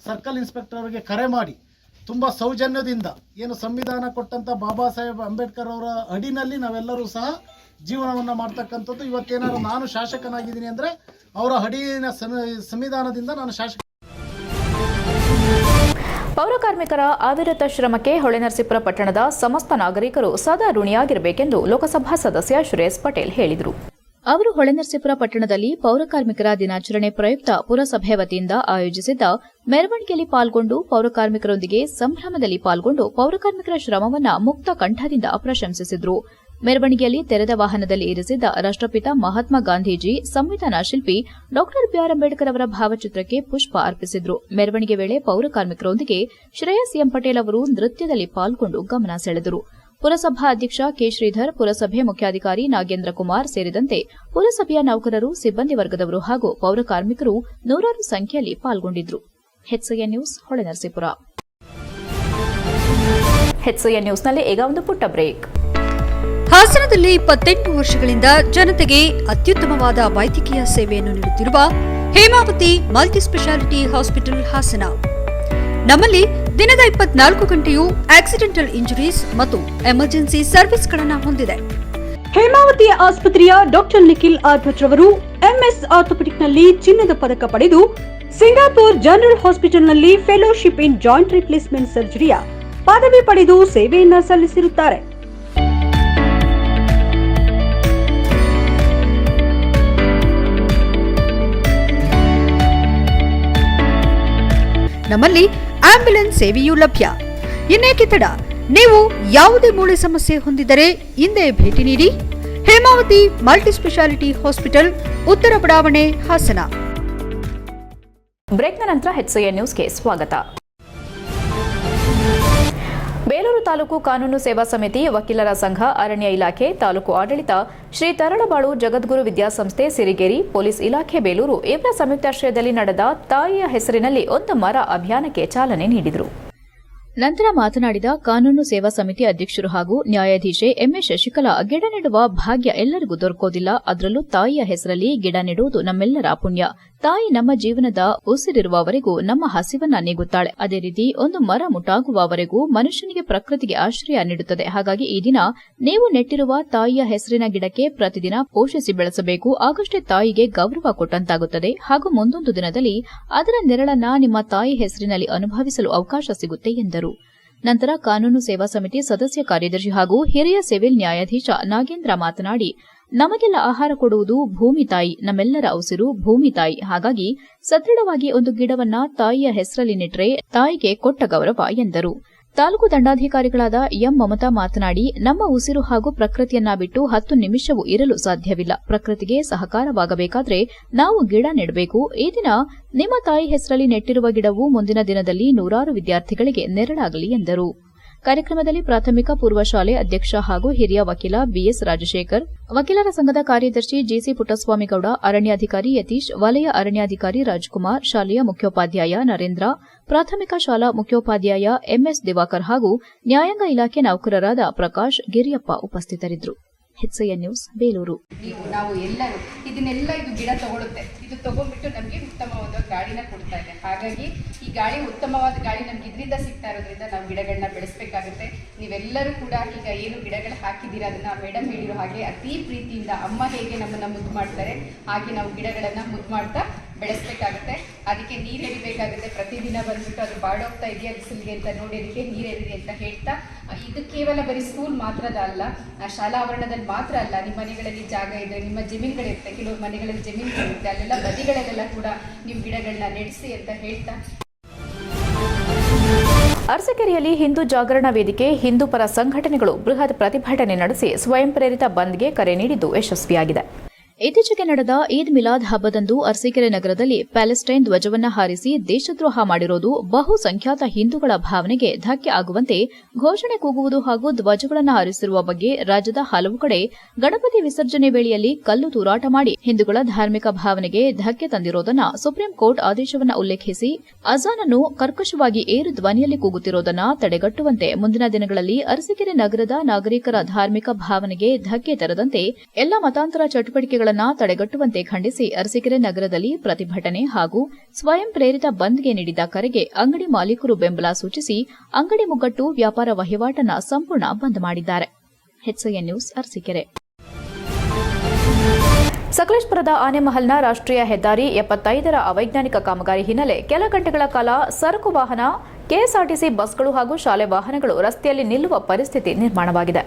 ಸರ್ಕಲ್ ಇನ್ಸ್ಪೆಕ್ಟರ್ ಅವರಿಗೆ ಕರೆ ಮಾಡಿ ತುಂಬ ಸೌಜನ್ಯದಿಂದ ಏನು ಸಂವಿಧಾನ ಕೊಟ್ಟಂಥ ಬಾಬಾ ಸಾಹೇಬ್ ಅಂಬೇಡ್ಕರ್ ಅವರ ಅಡಿನಲ್ಲಿ ನಾವೆಲ್ಲರೂ ಸಹ ಜೀವನವನ್ನು ಮಾಡ್ತಕ್ಕಂಥದ್ದು. ಇವತ್ತೇನಾದ್ರು ನಾನು ಶಾಸಕನಾಗಿದ್ದೀನಿ ಅಂದರೆ ಅವರ ಅಡಿಯ ಸಂವಿಧಾನದಿಂದ ನಾನು ಶಾಸಕ. ಪೌರ ಕಾರ್ಮಿಕರ ಅವಿರತ ಶ್ರಮಕ್ಕೆ ಹೊಳೆನರಸೀಪುರ ಪಟ್ಟಣದ ಸಮಸ್ತ ನಾಗರಿಕರು ಸದಾ ಋಣಿಯಾಗಿರಬೇಕೆಂದು ಲೋಕಸಭಾ ಸದಸ್ಯ ಶ್ರೇಯಸ್ ಪಟೇಲ್ ಹೇಳಿದರು. ಅವರು ಹೊಳೆನರಸೀಪುರ ಪಟ್ಟಣದಲ್ಲಿ ಪೌರ ಕಾರ್ಮಿಕರ ದಿನಾಚರಣೆ ಪ್ರಯುಕ್ತ ಪುರಸಭೆ ವತಿಯಿಂದ ಆಯೋಜಿಸಿದ್ದ ಮೆರವಣಿಗೆಯಲ್ಲಿ ಪಾಲ್ಗೊಂಡು ಪೌರ ಕಾರ್ಮಿಕರೊಂದಿಗೆ ಸಂಭ್ರಮದಲ್ಲಿ ಪಾಲ್ಗೊಂಡು ಪೌರ ಕಾರ್ಮಿಕರ ಶ್ರಮವನ್ನು ಮುಕ್ತ ಕಂಠದಿಂದ ಪ್ರಶಂಸಿಸಿದರು. ಮೆರವಣಿಗೆಯಲ್ಲಿ ತೆರೆದ ವಾಹನದಲ್ಲಿ ಇರಿಸಿದ್ದ ರಾಷ್ಟ್ರಪಿತ ಮಹಾತ್ಮ ಗಾಂಧೀಜಿ, ಸಂವಿಧಾನ ಶಿಲ್ಪಿ ಡಾ ಬಿಆರ್ ಅಂಬೇಡ್ಕರ್ ಅವರ ಭಾವಚಿತ್ರಕ್ಕೆ ಪುಷ್ಪ ಅರ್ಪಿಸಿದರು. ಮೆರವಣಿಗೆ ವೇಳೆ ಪೌರ ಕಾರ್ಮಿಕರೊಂದಿಗೆ ಶ್ರೇಯಸ್ ಎಂ ಪಟೇಲ್ ಅವರು ನೃತ್ಯದಲ್ಲಿ ಪಾಲ್ಗೊಂಡು ಗಮನ ಸೆಳೆದರು. ಪುರಸಭಾ ಅಧ್ಯಕ್ಷ ಕೆ ಶ್ರೀಧರ್, ಪುರಸಭೆ ಮುಖ್ಯಾಧಿಕಾರಿ ನಾಗೇಂದ್ರ ಕುಮಾರ್ ಸೇರಿದಂತೆ ಪುರಸಭೆಯ ನೌಕರರು, ಸಿಬ್ಬಂದಿ ವರ್ಗದವರು ಹಾಗೂ ಪೌರ ಕಾರ್ಮಿಕರು ನೂರಾರು ಸಂಖ್ಯೆಯಲ್ಲಿ ಪಾಲ್ಗೊಂಡಿದ್ದರು. HCN news Holenarasipura. HCN ನ್ಯೂಸ್ನಲ್ಲಿ ಈಗ ಒಂದು ಪುಟ್ಟ ಬ್ರೇಕ್. ಹಾಸನದಲ್ಲಿ 28 ವರ್ಷಗಳಿಂದ ಜನತೆಗೆ ಅತ್ಯುತ್ತಮವಾದ ವೈದ್ಯಕೀಯ ಸೇವೆಯನ್ನು ನೀಡುತ್ತಿರುವ Hemavathi multi speciality hospital Hassan. ನಮ್ಮಲ್ಲಿ ದಿನದ 24 ಗಂಟೆಯೂ ಆಕ್ಸಿಡೆಂಟಲ್ ಇಂಜುರೀಸ್ ಮತ್ತು ಎಮರ್ಜೆನ್ಸಿ ಸರ್ವಿಸ್ಗಳನ್ನು ಹೊಂದಿದೆ. ಹೇಮಾವತಿ ಆಸ್ಪತ್ರೆಯ ಡಾಕ್ಟರ್ ನಿಖಿಲ್ ಆರ್ ಭಟ್ ರವರು MS ಆರ್ಥೋಪೆಡಿಕ್ನಲ್ಲಿ ಚಿನ್ನದ ಪದಕ ಪಡೆದು ಸಿಂಗಾಪುರ್ ಜನರಲ್ ಹಾಸ್ಪಿಟಲ್ನಲ್ಲಿ ಫೆಲೋಶಿಪ್ ಇನ್ ಜಾಯಿಂಟ್ ರಿಪ್ಲೇಸ್ಮೆಂಟ್ ಸರ್ಜರಿಯ ಪದವಿ ಪಡೆದು ಸೇವೆಯನ್ನ ಸಲ್ಲಿಸಿರುತ್ತಾರೆ. ನಮ್ಮಲ್ಲಿ ಆಂಬ್ಯುಲೆನ್ಸ್ ಸೇವೆಯೂ ಲಭ್ಯ. ಇನ್ನೇಕೆ ತಡ, ನೀವು ಯಾವುದೇ ಮೂಳೆ ಸಮಸ್ಯೆ ಹೊಂದಿದರೆ ಹಿಂದೆ ಭೇಟಿ ನೀಡಿ. ಹೇಮಾವತಿ ಮಲ್ಟಿ ಸ್ಪೆಷಾಲಿಟಿ ಹಾಸ್ಪಿಟಲ್, ಉತ್ತರ ಬಡಾವಣೆ, ಹಾಸನ. ಬ್ರೇಕ್ನ ನಂತರ HCN ನ್ಯೂಸ್ಗೆ ಸ್ವಾಗತ. ತಾಲೂಕು ಕಾನೂನು ಸೇವಾ ಸಮಿತಿ, ವಕೀಲರ ಸಂಘ, ಅರಣ್ಯ ಇಲಾಖೆ, ತಾಲೂಕು ಆಡಳಿತ, ಶ್ರೀ ತರಳಬಾಳು ಜಗದ್ಗುರು ವಿದ್ಯಾಸಂಸ್ಥೆ ಸಿರಿಗೇರಿ, ಪೊಲೀಸ್ ಇಲಾಖೆ ಬೇಲೂರು ಇವರ ಸಂಯುಕ್ತಾಶ್ರಯದಲ್ಲಿ ನಡೆದ ತಾಯಿಯ ಹೆಸರಿನಲ್ಲಿ ಒಂದು ಮರ ಅಭಿಯಾನಕ್ಕೆ ಚಾಲನೆ ನೀಡಿದರು. ನಂತರ ಮಾತನಾಡಿದ ಕಾನೂನು ಸೇವಾ ಸಮಿತಿ ಅಧ್ಯಕ್ಷರು ಹಾಗೂ ನ್ಯಾಯಾಧೀಶೆ ಎಂಎಸ್ ಶಶಿಕಲಾ, ಗಿಡ ನೆಡುವ ಭಾಗ್ಯ ಎಲ್ಲರಿಗೂ ದೊರಕೋದಿಲ್ಲ. ಅದರಲ್ಲೂ ತಾಯಿಯ ಹೆಸರಲ್ಲಿ ಗಿಡ ನೆಡುವುದು ನಮ್ಮೆಲ್ಲರ ಪುಣ್ಯ. ತಾಯಿ ನಮ್ಮ ಜೀವನದ ಉಸಿರಿರುವವರೆಗೂ ನಮ್ಮ ಹಸಿವನ್ನ ನೀಗುತ್ತಾಳೆ. ಅದೇ ರೀತಿ ಒಂದು ಮರ ಮುಟ್ಟಾಗುವವರೆಗೂ ಮನುಷ್ಯನಿಗೆ ಪ್ರಕೃತಿಗೆ ಆಶ್ರಯ ನೀಡುತ್ತದೆ. ಹಾಗಾಗಿ ಈ ದಿನ ನೀವು ನೆಟ್ಟಿರುವ ತಾಯಿಯ ಹೆಸರಿನ ಗಿಡಕ್ಕೆ ಪ್ರತಿದಿನ ಪೋಷಿಸಿ ಬೆಳೆಸಬೇಕು. ಆಗಷ್ಟೇ ತಾಯಿಗೆ ಗೌರವ ಕೊಟ್ಟಂತಾಗುತ್ತದೆ ಹಾಗೂ ಮುಂದೊಂದು ದಿನದಲ್ಲಿ ಅದರ ನೆರಳನ್ನ ನಿಮ್ಮ ತಾಯಿ ಹೆಸರಿನಲ್ಲಿ ಅನುಭವಿಸಲು ಅವಕಾಶ ಸಿಗುತ್ತೆ ಎಂದರು. ನಂತರ ಕಾನೂನು ಸೇವಾ ಸಮಿತಿ ಸದಸ್ಯ ಕಾರ್ಯದರ್ಶಿ ಹಾಗೂ ಹಿರಿಯ ಸಿವಿಲ್ ನ್ಯಾಯಾಧೀಶ ನಾಗೇಂದ್ರ ಮಾತನಾಡಿ, ನಮಗೆಲ್ಲ ಆಹಾರ ಕೊಡುವುದು ಭೂಮಿ ತಾಯಿ, ನಮ್ಮೆಲ್ಲರ ಉಸಿರು ಭೂಮಿ ತಾಯಿ. ಹಾಗಾಗಿ ಸದೃಢವಾಗಿ ಒಂದು ಗಿಡವನ್ನ ತಾಯಿಯ ಹೆಸರಲ್ಲಿ ನೆಟ್ಟರೆ ತಾಯಿಗೆ ಕೊಟ್ಟ ಗೌರವ ಎಂದರು. ತಾಲೂಕು ದಂಡಾಧಿಕಾರಿಗಳಾದ ಎಂ ಮಮತಾ ಮಾತನಾಡಿ, ನಮ್ಮ ಉಸಿರು ಹಾಗೂ ಪ್ರಕೃತಿಯನ್ನ ಬಿಟ್ಟು 10 ನಿಮಿಷವೂ ಇರಲು ಸಾಧ್ಯವಿಲ್ಲ. ಪ್ರಕೃತಿಗೆ ಸಹಕಾರವಾಗಬೇಕಾದ್ರೆ ನಾವು ಗಿಡ ನೆಡಬೇಕು. ಈ ದಿನ ನಿಮ್ಮ ತಾಯಿ ಹೆಸರಲ್ಲಿ ನೆಟ್ಟಿರುವ ಗಿಡವು ಮುಂದಿನ ದಿನದಲ್ಲಿ ನೂರಾರು ವಿದ್ಯಾರ್ಥಿಗಳಿಗೆ ನೆರಳಾಗಲಿ ಎಂದರು. ಕಾರ್ಯಕ್ರಮದಲ್ಲಿ ಪ್ರಾಥಮಿಕ ಪೂರ್ವ ಶಾಲೆ ಅಧ್ಯಕ್ಷ ಹಾಗೂ ಹಿರಿಯ ವಕೀಲ ಬಿಎಸ್ ರಾಜಶೇಖರ್, ವಕೀಲರ ಸಂಘದ ಕಾರ್ಯದರ್ಶಿ ಜಿಸಿ ಪುಟ್ಟಸ್ವಾಮಿಗೌಡ, ಅರಣ್ಯಾಧಿಕಾರಿ ಯತೀಶ್, ವಲಯ ಅರಣ್ಯಾಧಿಕಾರಿ ರಾಜ್ಕುಮಾರ್, ಶಾಲೆಯ ಮುಖ್ಯೋಪಾಧ್ಯಾಯ ನರೇಂದ್ರ, ಪ್ರಾಥಮಿಕ ಶಾಲಾ ಮುಖ್ಯೋಪಾಧ್ಯಾಯ ಎಂಎಸ್ ದಿವಾಕರ್ ಹಾಗೂ ನ್ಯಾಯಾಂಗ ಇಲಾಖೆ ನೌಕರರಾದ ಪ್ರಕಾಶ್, ಗಿರಿಯಪ್ಪ ಉಪಸ್ಥಿತರಿದ್ದರು. HCN news Belur. ನಾವು ಎಲ್ಲರೂ ಇದನ್ನೆಲ್ಲ ಇದು ಗಿಡ ತಗೊಳುತ್ತೆ, ಇದು ತಗೊಂಡ್ಬಿಟ್ಟು ನಮಗೆ ಉತ್ತಮವಾದ ಗಾಳಿನ ಕೊಡ್ತಾ ಇದೆ. ಹಾಗಾಗಿ ಈ ಗಾಳಿ ಉತ್ತಮವಾದ ಗಾಳಿ ನಮ್ಗೆ ಇದರಿಂದ ಸಿಗ್ತಾ ಇರೋದ್ರಿಂದ ನಾವು ಗಿಡಗಳನ್ನ ಬೆಳೆಸಬೇಕಾಗುತ್ತೆ. ನೀವೆಲ್ಲರೂ ಕೂಡ ಈಗ ಏನು ಗಿಡಗಳು ಹಾಕಿದ್ದೀರಾ ಅದನ್ನ ಮೇಡಮ್ ಹೇಳಿರೋ ಹಾಗೆ ಅತಿ ಪ್ರೀತಿಯಿಂದ ಅಮ್ಮ ಹೇಗೆ ನಮ್ಮನ್ನ ಮುದ್ದು ಮಾಡ್ತಾರೆ ಹಾಗೆ ನಾವು ಗಿಡಗಳನ್ನ ಮುದ್ದು ಮಾಡ್ತಾ ಬೆಳೆಸಬೇಕಾಗುತ್ತೆ. ಅದಕ್ಕೆ ನೀರು ಎರಿಬೇಕಾಗುತ್ತೆ. ಪ್ರತಿದಿನ ಬಂದ್ಬಿಟ್ಟು ಅದು ಬಾಡೋಗ್ತಾ ಇದೆಯಾ ಬಿಸಿಲಿಗೆ ಅಂತ ನೋಡಿ ಅದಕ್ಕೆ ನೀರು ಎರಿದೆ ಅಂತ ಹೇಳ್ತಾ, ಇದು ಕೇವಲ ಬರೀ ಸ್ಕೂಲ್ ಮಾತ್ರದ ಅಲ್ಲ, ಶಾಲಾ ಆವರಣದಲ್ಲಿ ಮಾತ್ರ ಅಲ್ಲ, ನಿಮ್ಮ ಮನೆಗಳಲ್ಲಿ ಜಾಗ ಇದೆ, ನಿಮ್ಮ ಜಮೀನುಗಳಿರುತ್ತೆ, ಕೆಲವು ಮನೆಗಳಲ್ಲಿ ಜಮೀನುಗಳಿರುತ್ತೆ, ಅಲ್ಲೆಲ್ಲ ಬದಿಗಳಲ್ಲೆಲ್ಲ ಕೂಡ ನೀವು ಗಿಡಗಳನ್ನ ನೆಡೆಸಿ ಅಂತ ಹೇಳ್ತಾ. ಅರಸೀಕೆರೆಯಲ್ಲಿ ಹಿಂದೂ ಜಾಗರಣ ವೇದಿಕೆ, ಹಿಂದೂ ಪರ ಸಂಘಟನೆಗಳು ಬೃಹತ್ ಪ್ರತಿಭಟನೆ ನಡೆಸಿ ಸ್ವಯಂ ಪ್ರೇರಿತ ಬಂದ್ಗೆ ಕರೆ ನೀಡಿದ್ದು ಯಶಸ್ವಿಯಾಗಿದೆ. ಇತ್ತೀಚೆಗೆ ನಡೆದ ಈದ್ ಮಿಲಾದ್ ಹಬ್ಬದಂದು ಅರಸೀಕೆರೆ ನಗರದಲ್ಲಿ ಪ್ಯಾಲೆಸ್ಟೈನ್ ಧ್ವಜವನ್ನ ಹಾರಿಸಿ ದೇಶದ್ರೋಹ ಮಾಡಿರೋದು ಬಹುಸಂಖ್ಯಾತ ಹಿಂದೂಗಳ ಭಾವನೆಗೆ ಧಕ್ಕೆ ಆಗುವಂತೆ ಘೋಷಣೆ ಕೂಗುವುದು ಹಾಗೂ ಧ್ವಜಗಳನ್ನು ಹಾರಿಸಿರುವ ಬಗ್ಗೆ ರಾಜ್ಯದ ಹಲವು ಕಡೆ ಗಣಪತಿ ವಿಸರ್ಜನೆ ವೇಳೆಯಲ್ಲಿ ಕಲ್ಲು ತೂರಾಟ ಮಾಡಿ ಹಿಂದೂಗಳ ಧಾರ್ಮಿಕ ಭಾವನೆಗೆ ಧಕ್ಕೆ ತಂದಿರೋದನ್ನ ಸುಪ್ರೀಂ ಕೋರ್ಟ್ ಆದೇಶವನ್ನ ಉಲ್ಲೇಖಿಸಿ ಅಜಾನ್ ಅನ್ನು ಕರ್ಕಶವಾಗಿ ಏರು ಧ್ವನಿಯಲ್ಲಿ ಕೂಗುತ್ತಿರೋದನ್ನ ತಡೆಗಟ್ಟುವಂತೆ ಮುಂದಿನ ದಿನಗಳಲ್ಲಿ ಅರಸೀಕೆರೆ ನಗರದ ನಾಗರಿಕರ ಧಾರ್ಮಿಕ ಭಾವನೆಗೆ ಧಕ್ಕೆ ತರದಂತೆ ಎಲ್ಲ ಮತಾಂತರ ಚಟುವಟಿಕೆಗಳನ್ನು ತಡೆಗಟ್ಟುವಂತೆ ಖಂಡಿಸಿ ಅರಸೀಕೆರೆ ನಗರದಲ್ಲಿ ಪ್ರತಿಭಟನೆ ಹಾಗೂ ಸ್ವಯಂ ಪ್ರೇರಿತ ಬಂದ್ಗೆ ನೀಡಿದ ಕರೆಗೆ ಅಂಗಡಿ ಮಾಲೀಕರು ಬೆಂಬಲ ಸೂಚಿಸಿ ಅಂಗಡಿ ಮುಗ್ಗಟ್ಟು, ವ್ಯಾಪಾರ ವಹಿವಾಟನ್ನು ಸಂಪೂರ್ಣ ಬಂದ್ ಮಾಡಿದ್ದಾರೆ. HCN news Arsikere. ಸಕಲೇಶಪುರದ ಆನೆಮಹಲ್ನ ರಾಷ್ಟ್ರೀಯ ಹೆದ್ದಾರಿ 75ರ ಅವೈಜ್ಞಾನಿಕ ಕಾಮಗಾರಿ ಹಿನ್ನೆಲೆ ಕೆಲ ಗಂಟೆಗಳ ಕಾಲ ಸರಕು ವಾಹನ, ಕೆಎಸ್ಆರ್ಟಿಸಿ ಬಸ್ಗಳು ಹಾಗೂ ಶಾಲೆ ವಾಹನಗಳು ರಸ್ತೆಯಲ್ಲಿ ನಿಲ್ಲುವ ಪರಿಸ್ಥಿತಿ ನಿರ್ಮಾಣವಾಗಿದೆ.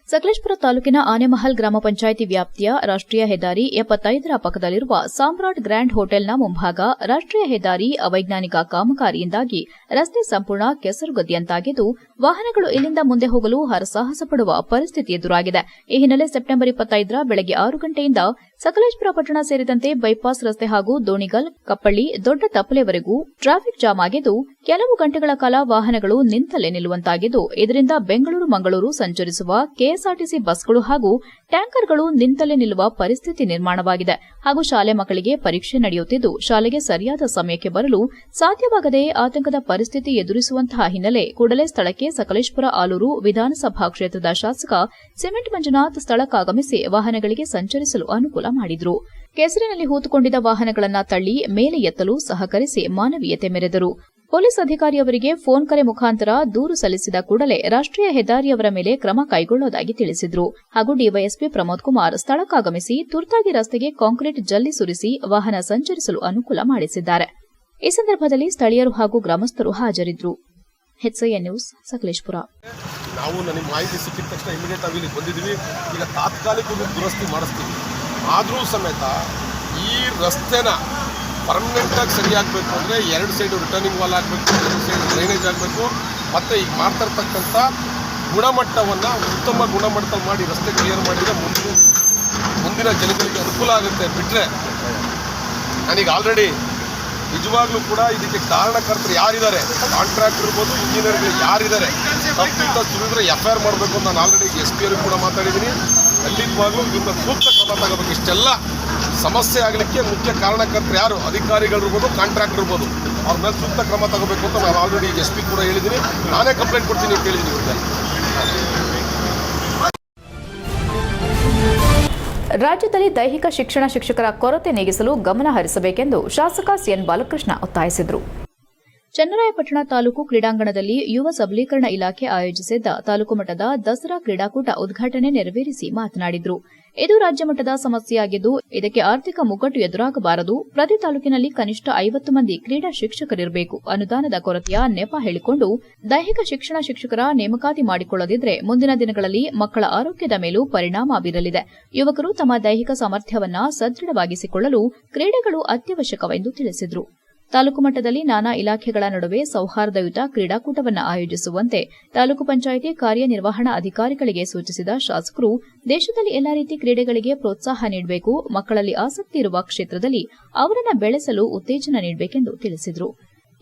ಸಕಲೇಶಪುರ ತಾಲೂಕಿನ ಆನೆಮಹಲ್ ಗ್ರಾಮ ಪಂಚಾಯಿತಿ ವ್ಯಾಪ್ತಿಯ ರಾಷ್ಟ್ರೀಯ ಹೆದ್ದಾರಿ 75ರ ಪಕ್ಕದಲ್ಲಿರುವ ಸಾಮ್ರಾಟ್ ಗ್ರ್ಯಾಂಡ್ ಹೋಟೆಲ್ನ ಮುಂಭಾಗ ರಾಷ್ಟ್ರೀಯ ಹೆದ್ದಾರಿ ಅವೈಜ್ಞಾನಿಕ ಕಾಮಗಾರಿಯಿಂದಾಗಿ ರಸ್ತೆ ಸಂಪೂರ್ಣ ಕೆಸರುಗದ್ದಿಯಂತಾಗಿದ್ದು ವಾಹನಗಳು ಇಲ್ಲಿಂದ ಮುಂದೆ ಹೋಗಲು ಹರಸಾಹಸ ಪಡುವ ಪರಿಸ್ಥಿತಿ ಎದುರಾಗಿದೆ. ಈ ಹಿನ್ನೆಲೆ ಸೆಪ್ಟೆಂಬರ್ 25ರ ಬೆಳಗ್ಗೆ 6 ಗಂಟೆಯಿಂದ ಸಕಲೇಶಪುರ ಪಟ್ಟಣ ಸೇರಿದಂತೆ ಬೈಪಾಸ್ ರಸ್ತೆ ಹಾಗೂ ದೋಣಿಗಲ್, ಕಪ್ಪಳ್ಳಿ, ದೊಡ್ಡ ತಪ್ಪಲೆವರೆಗೂ ಟ್ರಾಫಿಕ್ ಜಾಮ್ ಆಗಿದ್ದು ಕೆಲವು ಗಂಟೆಗಳ ಕಾಲ ವಾಹನಗಳು ನಿಂತಲ್ಲೇ ನಿಲ್ಲುವಂತಾಗಿದ್ದು ಇದರಿಂದ ಬೆಂಗಳೂರು ಮಂಗಳೂರು ಸಂಚರಿಸುವ ಕೆಎಸ್ಆರ್ಟಿಸಿ ಬಸ್ಗಳು ಹಾಗೂ ಟ್ಯಾಂಕರ್ಗಳು ನಿಂತಲ್ಲೇ ನಿಲ್ಲುವ ಪರಿಸ್ಥಿತಿ ನಿರ್ಮಾಣವಾಗಿದೆ. ಹಾಗೂ ಶಾಲೆ ಮಕ್ಕಳಿಗೆ ಪರೀಕ್ಷೆ ನಡೆಯುತ್ತಿದ್ದು ಶಾಲೆಗೆ ಸರಿಯಾದ ಸಮಯಕ್ಕೆ ಬರಲು ಸಾಧ್ಯವಾಗದೆ ಆತಂಕದ ಪರಿಸ್ಥಿತಿ ಎದುರಿಸುವಂತಹ ಹಿನ್ನೆಲೆ ಕೂಡಲೇ ಸ್ಥಳಕ್ಕೆ ಸಕಲೇಶಪುರ ಆಲೂರು ವಿಧಾನಸಭಾ ಕ್ಷೇತ್ರದ ಶಾಸಕ ಸಿಮೆಂಟ್ ಮಂಜುನಾಥ್ ಸ್ಥಳಕ್ಕಾಗಮಿಸಿ ವಾಹನಗಳಿಗೆ ಸಂಚರಿಸಲು ಅನುಕೂಲ ಮಾಡಿದರು. ಕೆಸರಿನಲ್ಲಿ ಹೂತುಕೊಂಡಿದ್ದ ವಾಹನಗಳನ್ನು ತಳ್ಳಿ ಮೇಲೆ ಎತ್ತಲು ಸಹಕರಿಸಿ ಮಾನವೀಯತೆ ಮೆರೆದರು. ಪೊಲೀಸ್ ಅಧಿಕಾರಿಯವರಿಗೆ ಫೋನ್ ಕರೆ ಮುಖಾಂತರ ದೂರು ಸಲ್ಲಿಸಿದ ಕೂಡಲೇ ರಾಷ್ಟ್ರೀಯ ಹೆದ್ದಾರಿಯವರ ಮೇಲೆ ಕ್ರಮ ಕೈಗೊಳ್ಳುವುದಾಗಿ ತಿಳಿಸಿದರು. ಹಾಗೂ ಡಿವೈಎಸ್ಪಿ ಪ್ರಮೋದ್ ಕುಮಾರ್ ಸ್ಥಳಕ್ಕಾಗಮಿಸಿ ತುರ್ತಾಗಿ ರಸ್ತೆಗೆ ಕಾಂಕ್ರೀಟ್ ಜಲ್ಲಿ ಸುರಿಸಿ ವಾಹನ ಸಂಚರಿಸಲು ಅನುಕೂಲ ಮಾಡಿಸಿದ್ದಾರೆ. ಈ ಸಂದರ್ಭದಲ್ಲಿ ಸ್ಥಳೀಯರು ಹಾಗೂ ಗ್ರಾಮಸ್ಥರು ಹಾಜರಿದ್ದರು. HCN news Sakleshpur. ನಾವು ನನಗೆ ಮಾಹಿತಿ ಸಿಕ್ಕಿದ ತಕ್ಷಣ ಇಮಿಡಿಯೇಟ್ ಆಗಿ ಇಲ್ಲಿ ಬಂದಿದ್ದೀವಿ. ಈಗ ತಾತ್ಕಾಲಿಕ ದುರಸ್ತಿ ಮಾಡಿಸ್ತೀವಿ. ಆದರೂ ಸಮೇತ ಈ ರಸ್ತೆನ ಪರ್ಮನೆಂಟಾಗಿ ಸರಿಯಾಗಬೇಕು ಅಂದರೆ 2 ಸೈಡು ರಿಟರ್ನಿಂಗ್ ವಾಲ್ ಆಗಬೇಕು, 2 ಸೈಡು ಡ್ರೈನೇಜ್ ಆಗಬೇಕು, ಮತ್ತು ಈಗ ಮಾಡ್ತಾ ಇರ್ತಕ್ಕಂಥ ಗುಣಮಟ್ಟವನ್ನು ಉತ್ತಮ ಗುಣಮಟ್ಟ ಮಾಡಿ ರಸ್ತೆ ಕ್ಲಿಯರ್ ಮಾಡಿದರೆ ಮುಂದಿನ ಜನಗಳಿಗೆ ಅನುಕೂಲ ಆಗುತ್ತೆ. ಬಿಟ್ಟರೆ ನನಗೆ ಆಲ್ರೆಡಿ ನಿಜವಾಗ್ಲೂ ಕೂಡ ಇದಕ್ಕೆ ಕಾರಣಕರ್ತರು ಯಾರಿದ್ದಾರೆ, ಕಾಂಟ್ರಾಕ್ಟರ್ ಇರ್ಬೋದು, ಇಂಜಿನಿಯರ್ಗಳು ಯಾರಿದ್ದಾರೆ ತಪ್ಪಿಂದ ತಿಳಿದ್ರೆ FIR ಮಾಡಬೇಕು ಅಂತ ನಾನು ಆಲ್ರೆಡಿ SP ಅವರಿಗೆ ಕೂಡ ಮಾತಾಡಿದ್ದೀನಿ. ಖಂಡಿತವಾಗ್ಲೂ ಇದನ್ನ ಸೂಕ್ತ ಕ್ರಮ ತಗೋಬೇಕು. ಇಷ್ಟೆಲ್ಲ ಸಮಸ್ಯೆ ಆಗಲಿಕ್ಕೆ ಮುಖ್ಯ ಕಾರಣಕರ್ತರು ಯಾರು? ಅಧಿಕಾರಿಗಳಿರ್ಬೋದು, ಕಾಂಟ್ರಾಕ್ಟರ್ ಇರ್ಬೋದು. ಅವ್ರ ಮೇಲೆ ಸೂಕ್ತ ಕ್ರಮ ತಗೋಬೇಕು ಅಂತ ನಾನು ಆಲ್ರೆಡಿ SP ಕೂಡ ಹೇಳಿದ್ದೀನಿ. ನಾನೇ ಕಂಪ್ಲೇಂಟ್ ಕೊಡ್ತೀನಿ ಅಂತ ಹೇಳಿದ್ದೀನಿ ಇವತ್ತು. ರಾಜ್ಯದಲ್ಲಿ ದೈಹಿಕ ಶಿಕ್ಷಣ ಶಿಕ್ಷಕರ ಕೊರತೆ ನೀಗಿಸಲು ಗಮನ ಹರಿಸಬೇಕೆಂದು ಶಾಸಕ CN ಬಾಲಕೃಷ್ಣ ಒತ್ತಾಯಿಸಿದರು. ಚನ್ನರಾಯಪಟ್ಟಣ ತಾಲೂಕು ಕ್ರೀಡಾಂಗಣದಲ್ಲಿ ಯುವ ಸಬಲೀಕರಣ ಇಲಾಖೆ ಆಯೋಜಿಸಿದ್ದ ತಾಲೂಕು ಮಟ್ಟದ ದಸರಾ ಕ್ರೀಡಾಕೂಟ ಉದ್ಘಾಟನೆ ನೆರವೇರಿಸಿ ಮಾತನಾಡಿದರು. ಇದು ರಾಜ್ಯ ಮಟ್ಟದ ಸಮಸ್ಯೆಯಾಗಿದ್ದು ಇದಕ್ಕೆ ಆರ್ಥಿಕ ಮುಗ್ಗಟ್ಟು ಎದುರಾಗಬಾರದು. ಪ್ರತಿ ತಾಲೂಕಿನಲ್ಲಿ ಕನಿಷ್ಠ 50 ಮಂದಿ ಕ್ರೀಡಾ ಶಿಕ್ಷಕರಿರಬೇಕು. ಅನುದಾನದ ಕೊರತೆಯ ನೆಪ ಹೇಳಿಕೊಂಡು ದೈಹಿಕ ಶಿಕ್ಷಣ ಶಿಕ್ಷಕರ ನೇಮಕಾತಿ ಮಾಡಿಕೊಳ್ಳದಿದ್ರೆ ಮುಂದಿನ ದಿನಗಳಲ್ಲಿ ಮಕ್ಕಳ ಆರೋಗ್ಯದ ಮೇಲೂ ಪರಿಣಾಮ ಬೀರಲಿದೆ. ಯುವಕರು ತಮ್ಮ ದೈಹಿಕ ಸಾಮರ್ಥ್ಯವನ್ನ ಸದೃಢವಾಗಿಸಿಕೊಳ್ಳಲು ಕ್ರೀಡೆಗಳು ಅತ್ಯವಶ್ಯಕವೆಂದು ತಿಳಿಸಿದರು. ತಾಲೂಕು ಮಟ್ಟದಲ್ಲಿ ನಾನಾ ಇಲಾಖೆಗಳ ನಡುವೆ ಸೌಹಾರ್ದಯುತ ಕ್ರೀಡಾಕೂಟವನ್ನು ಆಯೋಜಿಸುವಂತೆ ತಾಲೂಕು ಪಂಚಾಯಿತಿ ಕಾರ್ಯನಿರ್ವಹಣಾ ಅಧಿಕಾರಿಗಳಿಗೆ ಸೂಚಿಸಿದ ಶಾಸಕರು ದೇಶದಲ್ಲಿ ಎಲ್ಲಾ ರೀತಿ ಕ್ರೀಡೆಗಳಿಗೆ ಪ್ರೋತ್ಸಾಹ ನೀಡಬೇಕು. ಮಕ್ಕಳಲ್ಲಿ ಆಸಕ್ತಿ ಇರುವ ಕ್ಷೇತ್ರದಲ್ಲಿ ಅವರನ್ನು ಬೆಳೆಸಲು ಉತ್ತೇಜನ ನೀಡಬೇಕೆಂದು ತಿಳಿಸಿದರು.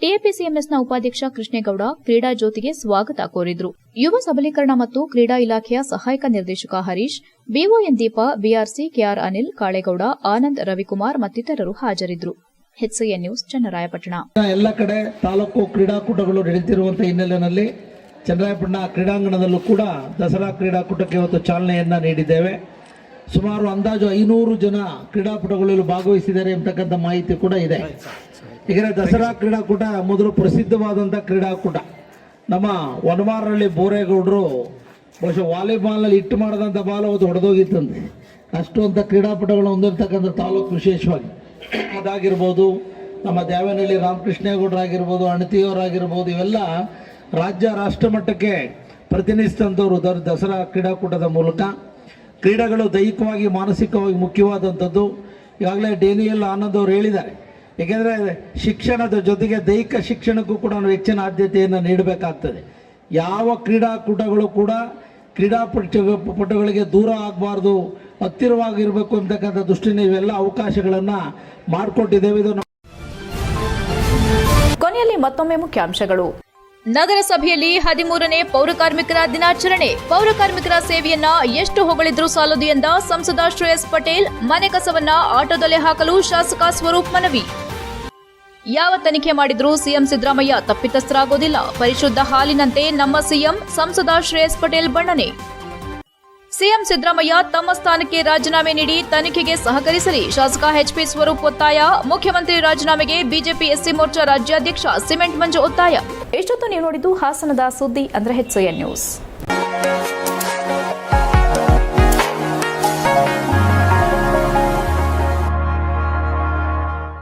ಟಿಎಪಿಸಿಎಂಎಸ್ನ ಉಪಾಧ್ಯಕ್ಷ ಕೃಷ್ಣೇಗೌಡ ಕ್ರೀಡಾ ಜ್ಯೋತಿಗೆ ಸ್ವಾಗತ ಕೋರಿದ್ರು. ಯುವ ಸಬಲೀಕರಣ ಮತ್ತು ಕ್ರೀಡಾ ಇಲಾಖೆಯ ಸಹಾಯಕ ನಿರ್ದೇಶಕ ಹರೀಶ್, ಬಿಒಎನ್ ದೀಪ, ಬಿಆರ್ಸಿ ಕೆಆರ್ ಅನಿಲ್, ಕಾಳೇಗೌಡ, ಆನಂದ್, ರವಿಕುಮಾರ್ ಮತ್ತಿತರರು ಹಾಜರಿದ್ದರು. HCN news, Channarayapatna. ಎಲ್ಲ ಕಡೆ ತಾಲೂಕು ಕ್ರೀಡಾಕೂಟಗಳು ನಡೆಯುತ್ತಿರುವಂತಹ ಹಿನ್ನೆಲೆಯಲ್ಲಿ ಚನ್ನರಾಯಪಟ್ಟಣ ಕ್ರೀಡಾಂಗಣದಲ್ಲೂ ಕೂಡ ದಸರಾ ಕ್ರೀಡಾಕೂಟಕ್ಕೆ ಇವತ್ತು ಚಾಲನೆಯನ್ನ ನೀಡಿದ್ದೇವೆ. ಸುಮಾರು ಅಂದಾಜು 500 ಜನ ಕ್ರೀಡಾಪಟುಗಳು ಭಾಗವಹಿಸಿದ್ದಾರೆ ಎಂಬತಕ್ಕಂಥ ಮಾಹಿತಿ ಕೂಡ ಇದೆ. ಈಗ ದಸರಾ ಕ್ರೀಡಾಕೂಟ ಮೊದಲು ಪ್ರಸಿದ್ಧವಾದಂಥ ಕ್ರೀಡಾಕೂಟ. ನಮ್ಮ ವನಮಾರಹಳ್ಳಿ ಬೋರೇಗೌಡರು ಬಹುಶಃ ವಾಲಿಬಾಲ್ನಲ್ಲಿ ಹಿಟ್ಟು ಮಾಡಿದಂಥ ಬಾಲ್ ಅವತ್ತು ಹೊಡೆದೋಗಿತ್ತಂತೆ. ಅಷ್ಟು ಅಂತ ಕ್ರೀಡಾಪಟುಗಳು ಹೊಂದಿರತಕ್ಕಂಥ ತಾಲೂಕು ವಿಶೇಷವಾಗಿ ಅದಾಗಿರ್ಬೋದು, ನಮ್ಮ ದ್ಯಾವನಹಳ್ಳಿ ರಾಮಕೃಷ್ಣೇಗೌಡರಾಗಿರ್ಬೋದು, ಅಣತಿಯವರಾಗಿರ್ಬೋದು, ಇವೆಲ್ಲ ರಾಜ್ಯ ರಾಷ್ಟ್ರ ಮಟ್ಟಕ್ಕೆ ಪ್ರತಿನಿಧಿಸಿದಂಥವ್ರು ದಸರಾ ಕ್ರೀಡಾಕೂಟದ ಮೂಲಕ. ಕ್ರೀಡೆಗಳು ದೈಹಿಕವಾಗಿ ಮಾನಸಿಕವಾಗಿ ಮುಖ್ಯವಾದಂಥದ್ದು. ಈಗಾಗಲೇ ಡೇನಿಯಲ್ ಆನಂದ್ ಅವರು ಹೇಳಿದ್ದಾರೆ. ಏಕೆಂದರೆ ಶಿಕ್ಷಣದ ಜೊತೆಗೆ ದೈಹಿಕ ಶಿಕ್ಷಣಕ್ಕೂ ಕೂಡ ನಾವು ಹೆಚ್ಚಿನ ಆದ್ಯತೆಯನ್ನು ನೀಡಬೇಕಾಗ್ತದೆ. ಯಾವ ಕ್ರೀಡಾಕೂಟಗಳು ಕೂಡ ಕ್ರೀಡಾಪಟುಗಳಿಗೆ ದೂರ ಆಗಬಾರ್ದು, ಹತ್ತಿರವಾಗಿರಬೇಕು ಅಂತಕ್ಕಂಥ ದೃಷ್ಟಿಯಿಂದ ಇವೆಲ್ಲ ಅವಕಾಶಗಳನ್ನು ಮಾಡಿಕೊಟ್ಟಿದ್ದೇವೆ. ಇದು ಕೊನೆಯಲ್ಲಿ ಮತ್ತೊಮ್ಮೆ ಮುಖ್ಯಾಂಶಗಳು. ನಗರಸಭೆಯಲ್ಲಿ 13ನೇ ಪೌರಕಾರ್ಮಿಕರ ದಿನಾಚರಣೆ. ಪೌರಕಾರ್ಮಿಕರ ಸೇವೆಯನ್ನ ಎಷ್ಟು ಹೊಗಳಿದ್ರೂ ಸಾಲದು ಎಂದ ಸಂಸದ ಶ್ರೇಯಸ್ ಪಟೇಲ್. ಮನೆ ಕಸವನ್ನ ಆಟೋದಲ್ಲೇ ಹಾಕಲು ಶಾಸಕ ಸ್ವರೂಪ್ ಮನವಿ. ಯಾವ ತನಿಖೆ ಮಾಡಿದ್ರೂ ಸಿಎಂ ಸಿದ್ದರಾಮಯ್ಯ ತಪ್ಪಿತಸ್ಥರಾಗೋದಿಲ್ಲ. ಪರಿಶುದ್ಧ ಹಾಲಿನಂತೆ ನಮ್ಮ ಸಿಎಂ, ಸಂಸದ ಶ್ರೇಯಸ್ ಪಟೇಲ್ ಬಣ್ಣನೆ. ಸಿಎಂ ಸಿದ್ದರಾಮಯ್ಯ ತಮ್ಮ ಸ್ಥಾನಕ್ಕೆ ರಾಜೀನಾಮೆ ನೀಡಿ ತನಿಖೆಗೆ ಸಹಕರಿಸಲಿ. ಶಾಸಕ HP ಸ್ವರೂಪ್ ಒತ್ತಾಯ. ಮುಖ್ಯಮಂತ್ರಿ ರಾಜೀನಾಮೆಗೆ ಬಿಜೆಪಿ SC ಮೋರ್ಚಾ ರಾಜ್ಯಾಧ್ಯಕ್ಷ ಸಿಮೆಂಟ್ ಮಂಜು ಒತ್ತಾಯ. ಎಷ್ಟೊತ್ತು ನೀವು ನೋಡಿದ್ದು ಹಾಸನದ ಸುದ್ದಿ ಅಂದ್ರೆ HCN ನ್ಯೂಸ್.